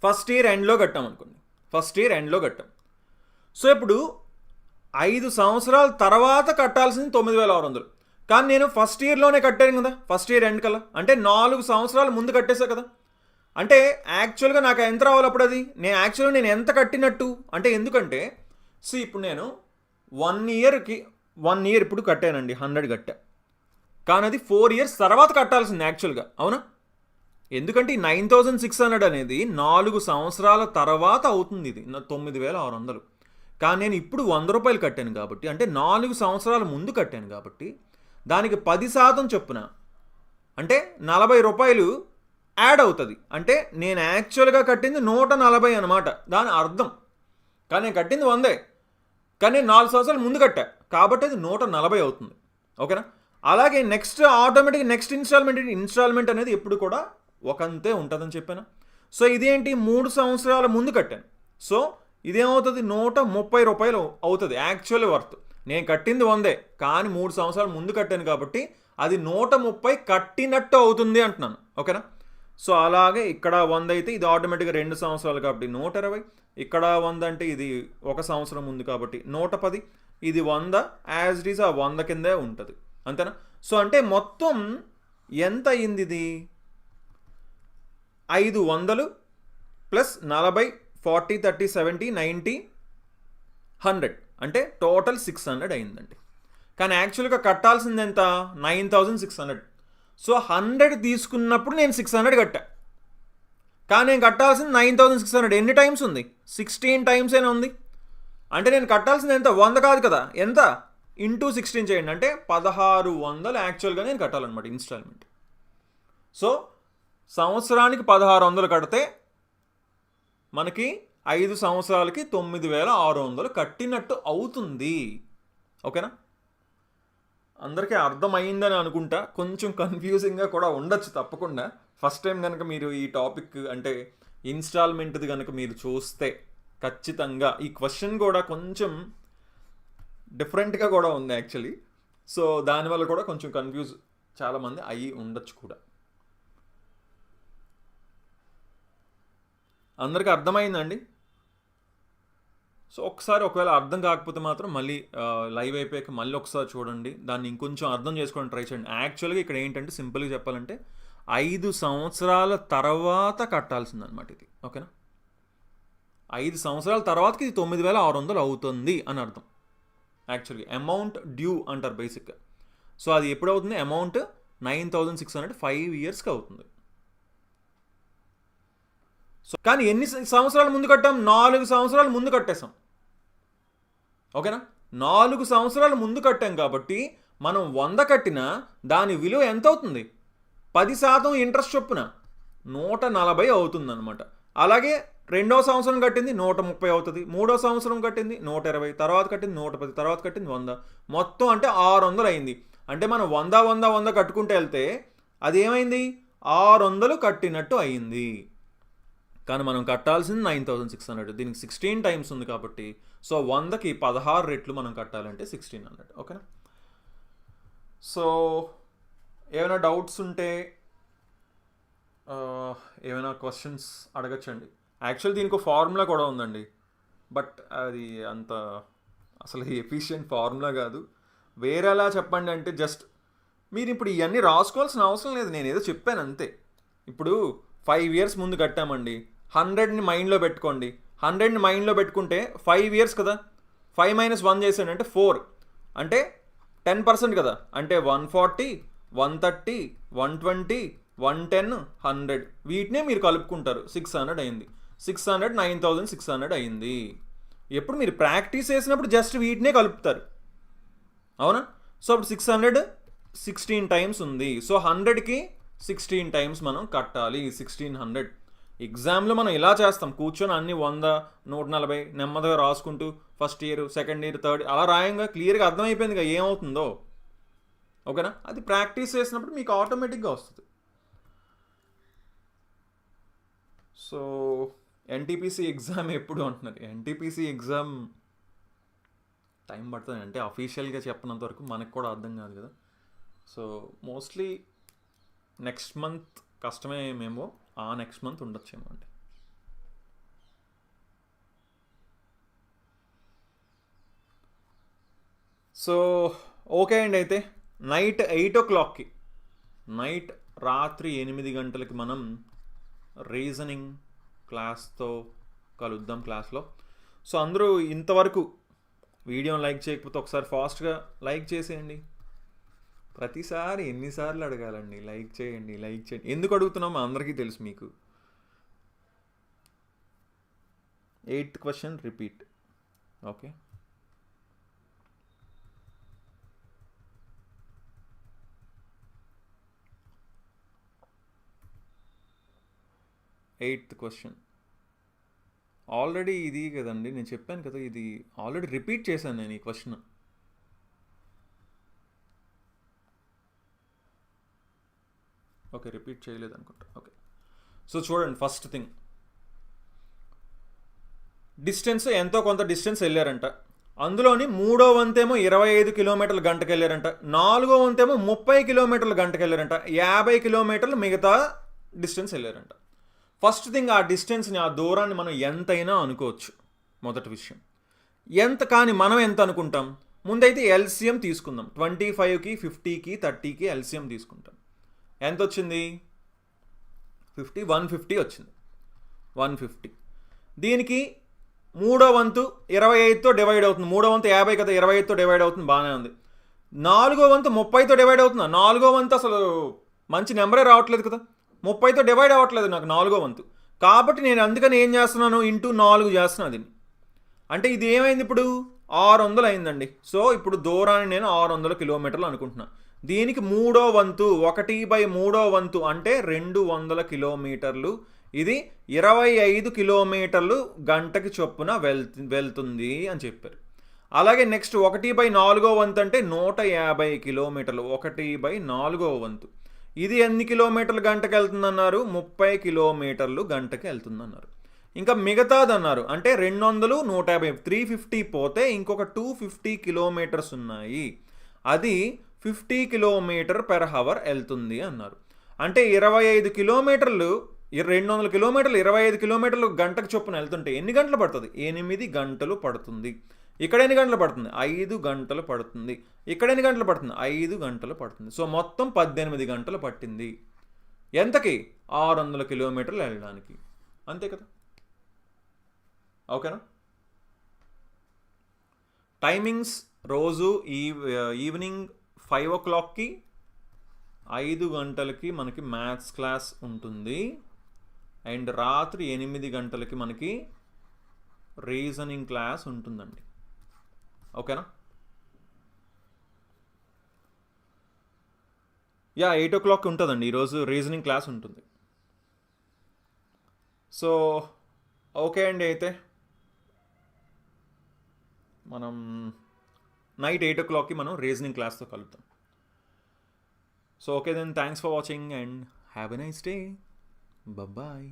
ఫస్ట్ ఇయర్ ఎండ్లో కట్టాం అనుకోండి, ఫస్ట్ ఇయర్ ఎండ్లో కట్టాం. సో ఇప్పుడు 5 సంవత్సరాల తర్వాత కట్టాల్సింది 9,600. కానీ నేను ఫస్ట్ ఇయర్లోనే కట్టాను కదా, ఫస్ట్ ఇయర్ ఎండ్ కల్లా, అంటే 4 సంవత్సరాలు ముందు కట్టేసా కదా. అంటే యాక్చువల్గా నాకు ఎంత రావాలి అప్పుడు, అది నేను ఎంత కట్టినట్టు అంటే, ఎందుకంటే ఇప్పుడు నేను 1 ఇయర్ ఇప్పుడు కట్టానండి, 100 కట్టా. కానీ అది 4 ఇయర్స్ తర్వాత కట్టాల్సింది యాక్చువల్గా, అవునా? ఎందుకంటే ఈ 9,600 అనేది 4 సంవత్సరాల తర్వాత అవుతుంది, ఇది 9,600. కానీ నేను ఇప్పుడు 100 రూపాయలు కట్టాను కాబట్టి, అంటే 4 సంవత్సరాల ముందు కట్టాను కాబట్టి దానికి 10% చొప్పున అంటే 40 రూపాయలు యాడ్ అవుతుంది. అంటే నేను యాక్చువల్గా కట్టింది 140 అనమాట దాని అర్థం. కానీ నేను కట్టింది 100, కానీ నేను 4 సంవత్సరాలు ముందు కట్టా కాబట్టి అది 140 అవుతుంది. ఓకేనా? అలాగే నెక్స్ట్ ఆటోమేటిక్ నెక్స్ట్ ఇన్స్టాల్మెంట్ అనేది ఎప్పుడు కూడా ఒకంతే ఉంటుందని చెప్పాను. సో ఇదేంటి, 3 సంవత్సరాల ముందు కట్టాను. సో ఇదేమవుతుంది, 130 రూపాయలు అవుతుంది యాక్చువల్ వర్త్. నేను కట్టింది 100, కానీ 3 సంవత్సరాలు ముందు కట్టాను కాబట్టి అది 130 కట్టినట్టు అవుతుంది అంటున్నాను. ఓకేనా? సో అలాగే ఇక్కడ 100 అయితే ఇది ఆటోమేటిక్గా 2 సంవత్సరాలు కాబట్టి 120, ఇక్కడ 100 అంటే ఇది 1 సంవత్సరం ముందు కాబట్టి 110, ఇది 100 యాజ్ ఇట్ ఈస్ ఆ 100 కిందే ఉంటుంది, అంతేనా? సో అంటే మొత్తం ఎంత అయింది, ఇది 500 ప్లస్ 40, 40, 30, 70, 90, 100 అంటే టోటల్ 600 అయిందండి. కానీ యాక్చువల్గా కట్టాల్సింది ఎంత, 9,600. సో 100 తీసుకున్నప్పుడు నేను 600 కట్టా, కానీ నేను కట్టాల్సింది 9,600. ఎన్ని టైమ్స్ ఉంది, 16 టైమ్స్ అయినా ఉంది. అంటే నేను కట్టాల్సింది ఎంత, 100 కాదు కదా, ఎంత ఇంటూ 16 చేయండి, అంటే 1,600 యాక్చువల్గా నేను కట్టాలన్నమాట ఇన్స్టాల్మెంట్. సో సంవత్సరానికి 1,600 కడితే మనకి 5 సంవత్సరాలకి 9,600 కట్టినట్టు అవుతుంది. ఓకేనా? అందరికీ అర్థమైందని అనుకుంటా. కొంచెం కన్ఫ్యూజింగ్గా కూడా ఉండొచ్చు తప్పకుండా. ఫస్ట్ టైం కనుక మీరు ఈ టాపిక్ అంటే ఇన్స్టాల్మెంట్ది కనుక మీరు చూస్తే ఖచ్చితంగా ఈ క్వశ్చన్ కూడా కొంచెం డిఫరెంట్గా కూడా ఉంది యాక్చువల్లీ. సో దానివల్ల కూడా కొంచెం కన్ఫ్యూజ్ చాలామంది అయ్యి ఉండొచ్చు కూడా. అందరికీ అర్థమైందండి? సో ఒకసారి ఒకవేళ అర్థం కాకపోతే మాత్రం మళ్ళీ లైవ్ అయిపోయాక మళ్ళీ ఒకసారి చూడండి, దాన్ని ఇంకొంచెం అర్థం చేసుకోవడానికి ట్రై చేయండి. యాక్చువల్గా ఇక్కడ ఏంటంటే సింపుల్గా చెప్పాలంటే 5 సంవత్సరాల తర్వాత కట్టాల్సిందనమాట ఇది. ఓకేనా? 5 సంవత్సరాల తర్వాతకి ఇది 9,600 అవుతుంది అని అర్థం. యాక్చువల్గా అమౌంట్ డ్యూ అంటారు బేసిక్గా. సో అది ఎప్పుడు అవుతుంది, అమౌంట్ 9,600 5 ఇయర్స్కి అవుతుంది. సో కానీ ఎన్ని సంవత్సరాల ముందు కట్టాం, 4 సంవత్సరాల ముందు కట్టేసాం. ఓకేనా? 4 సంవత్సరాల ముందు కట్టాం కాబట్టి మనం 100 కట్టినా దాని విలువ ఎంత అవుతుంది, 10% ఇంట్రెస్ట్ చొప్పున 140 అవుతుంది అనమాట. అలాగే 2వ సంవత్సరం కట్టింది 130 అవుతుంది, 3వ సంవత్సరం కట్టింది 120, తర్వాత కట్టింది 110, తర్వాత కట్టింది 100, మొత్తం అంటే 600 అయింది. అంటే మనం 100, 100, 100 కట్టుకుంటూ వెళ్తే అది ఏమైంది, 600 కట్టినట్టు అయింది. కానీ మనం కట్టాల్సింది 9,600. దీనికి 16 టైమ్స్ ఉంది కాబట్టి సో 100కి 16 రెట్లు మనం కట్టాలంటే 1,600. ఓకేనా? సో ఏమైనా డౌట్స్ ఉంటే ఏమైనా క్వశ్చన్స్ అడగచ్చండి. యాక్చువల్ దీనికి ఒక ఫార్ములా కూడా ఉందండి, బట్ అది అంత అసలు ఎఫిషియెంట్ ఫార్ములా కాదు. వేరేలా చెప్పండి అంటే జస్ట్ మీరు ఇప్పుడు ఇవన్నీ రాసుకోవాల్సిన అవసరం లేదు, నేను ఏదో చెప్పాను అంతే. ఇప్పుడు 5 years ముందు కట్టామండి, 100ని మైండ్లో పెట్టుకోండి. 100ని మైండ్లో పెట్టుకుంటే 5 years కదా, 5 - 1 చేసాడంటే 4, అంటే 10% కదా, అంటే 140, 130, 120, 110, 100 వీటినే మీరు కలుపుకుంటారు. 600 అయింది. 600 9600 అయింది. ఎప్పుడు మీరు ప్రాక్టీస్ చేసినప్పుడు జస్ట్ వీటినే కలుపుతారు, అవునా? సో అప్పుడు 600 16 times ఉంది. సో 100కి 16 times మనం కట్టాలి, 1600. ఎగ్జామ్లో మనం ఇలా చేస్తాం, కూర్చొని అన్ని 100, 140 నెమ్మదిగా రాసుకుంటూ first year, second year, third అలా రాయంగా క్లియర్గా అర్థమైపోయిందిగా ఏమవుతుందో, ఓకేనా? అది ప్రాక్టీస్ చేసినప్పుడు మీకు ఆటోమేటిక్గా వస్తుంది. సో ఎన్టీపీసీ ఎగ్జామ్ ఎప్పుడు అంటున్నారు? ఎన్టీపీసీ ఎగ్జామ్ టైం పడుతుంది, అంటే అఫీషియల్గా చెప్పినంత వరకు మనకు కూడా అర్థం కాదు కదా. సో మోస్ట్లీ నెక్స్ట్ మంత్ కష్టమే మేము, ఆ నెక్స్ట్ మంత్ ఉండొచ్చేమో అండి. సో ఓకే అండి, అయితే నైట్ 8 o'clockకి, రాత్రి 8 గంటలకి మనం రీజనింగ్ క్లాస్తో కలుద్దాం క్లాస్లో. సో అందరూ ఇంతవరకు వీడియోని లైక్ చేయకపోతే ఒకసారి ఫాస్ట్గా లైక్ చేసేయండి. ప్రతిసారి ఎన్నిసార్లు అడగాలండి, లైక్ చేయండి, లైక్ చేయండి. ఎందుకు అడుగుతున్నామో అందరికీ తెలుసు మీకు. 8th question repeat. Okay, eighth question already ఇది కదండి, నేను చెప్పాను కదా, ఇది ఆల్రెడీ రిపీట్ చేశాను నేను ఈ క్వశ్చన్. ఓకే, రిపీట్ చేయలేదు అనుకుంటా. ఓకే, సో చూడండి, ఫస్ట్ థింగ్ డిస్టెన్స్ ఎంతో కొంత డిస్టెన్స్ వెళ్ళారంట. అందులోని 3వ వంతేమో 25 కిలోమీటర్ల గంటకు వెళ్ళారంట, 4వ వంతేమో 30 కిలోమీటర్ల గంటకు వెళ్ళారంట, 50 కిలోమీటర్లు మిగతా డిస్టెన్స్ వెళ్ళారంట. ఫస్ట్ థింగ్, ఆ డిస్టెన్స్ని, ఆ దూరాన్ని మనం ఎంతైనా అనుకోవచ్చు. మొదటి విషయం ఎంత, కానీ మనం ఎంత అనుకుంటాం? ముందైతే ఎల్సిఎం తీసుకుందాం. 25కి 50కి 30కి ఎల్సిఎం తీసుకుంటాం. ఎంత వచ్చింది? 50, 150 వచ్చింది. 150. దీనికి 3వ వంతు 25తో డివైడ్ అవుతుంది. 3వ వంతు 50 కదా, 25తో డివైడ్ అవుతుంది, బాగానే ఉంది. 4వ వంతు 30తో డివైడ్ అవుతుందా? 4వ వంతు అసలు మంచి నెంబరే రావట్లేదు కదా, 30తో డివైడ్ అవ్వట్లేదు నాకు 4వ వంతు. కాబట్టి నేను అందుకని ఏం చేస్తున్నాను, ఇంటూ 4 చేస్తున్నాను దీన్ని. అంటే ఇది ఏమైంది ఇప్పుడు? 600 అయిందండి. సో ఇప్పుడు దూరాన్ని నేను 600 కిలోమీటర్లు అనుకుంటున్నాను. దీనికి 3వ వంతు 1/3వ వంతు అంటే 200 కిలోమీటర్లు. ఇది 25 కిలోమీటర్లు గంటకి చొప్పున వెళ్తుంది అని చెప్పారు. అలాగే నెక్స్ట్ 1/4వ వంతు అంటే 150 కిలోమీటర్లు. 1/4వ వంతు ఇది ఎన్ని కిలోమీటర్లు గంటకి వెళ్తుందన్నారు? 30 కిలోమీటర్లు గంటకి వెళ్తుందన్నారు. ఇంకా మిగతాది అన్నారు, అంటే 200, 150, 350 పోతే ఇంకొక 250 కిలోమీటర్స్ ఉన్నాయి, అది 50 km/h వెళ్తుంది అన్నారు. అంటే 25 కిలోమీటర్లు, 200 కిలోమీటర్లు 25 కిలోమీటర్లు గంటకు చొప్పున వెళ్తుంటే ఎన్ని గంటలు పడుతుంది? 8 గంటలు పడుతుంది. ఇక్కడ ఎన్ని గంటలు పడుతుంది? 5 గంటలు పడుతుంది. ఇక్కడ ఎన్ని గంటలు పడుతుంది? 5 గంటలు పడుతుంది. సో మొత్తం 18 గంటలు పట్టింది. ఎంతకి? 600 కిలోమీటర్లు వెళ్ళడానికి. అంతే కదా, ఓకేనా? టైమింగ్స్ రోజు ఈవినింగ్ 5 o'clockకి 5 గంటలకి మనకి మ్యాథ్స్ క్లాస్ ఉంటుంది. అండ్ రాత్రి 8 గంటలకి మనకి రీజనింగ్ క్లాస్ ఉంటుందండి, ఓకేనా? 8 o'clock ఉంటుందండి ఈరోజు రీజనింగ్ క్లాస్ ఉంటుంది. సో ఓకే అండి, అయితే మనం నైట్ 8 o'clockకి మనం రీజనింగ్ క్లాస్తో కలుద్దాం. So okay then, thanks for watching and have a nice day. Bye-bye.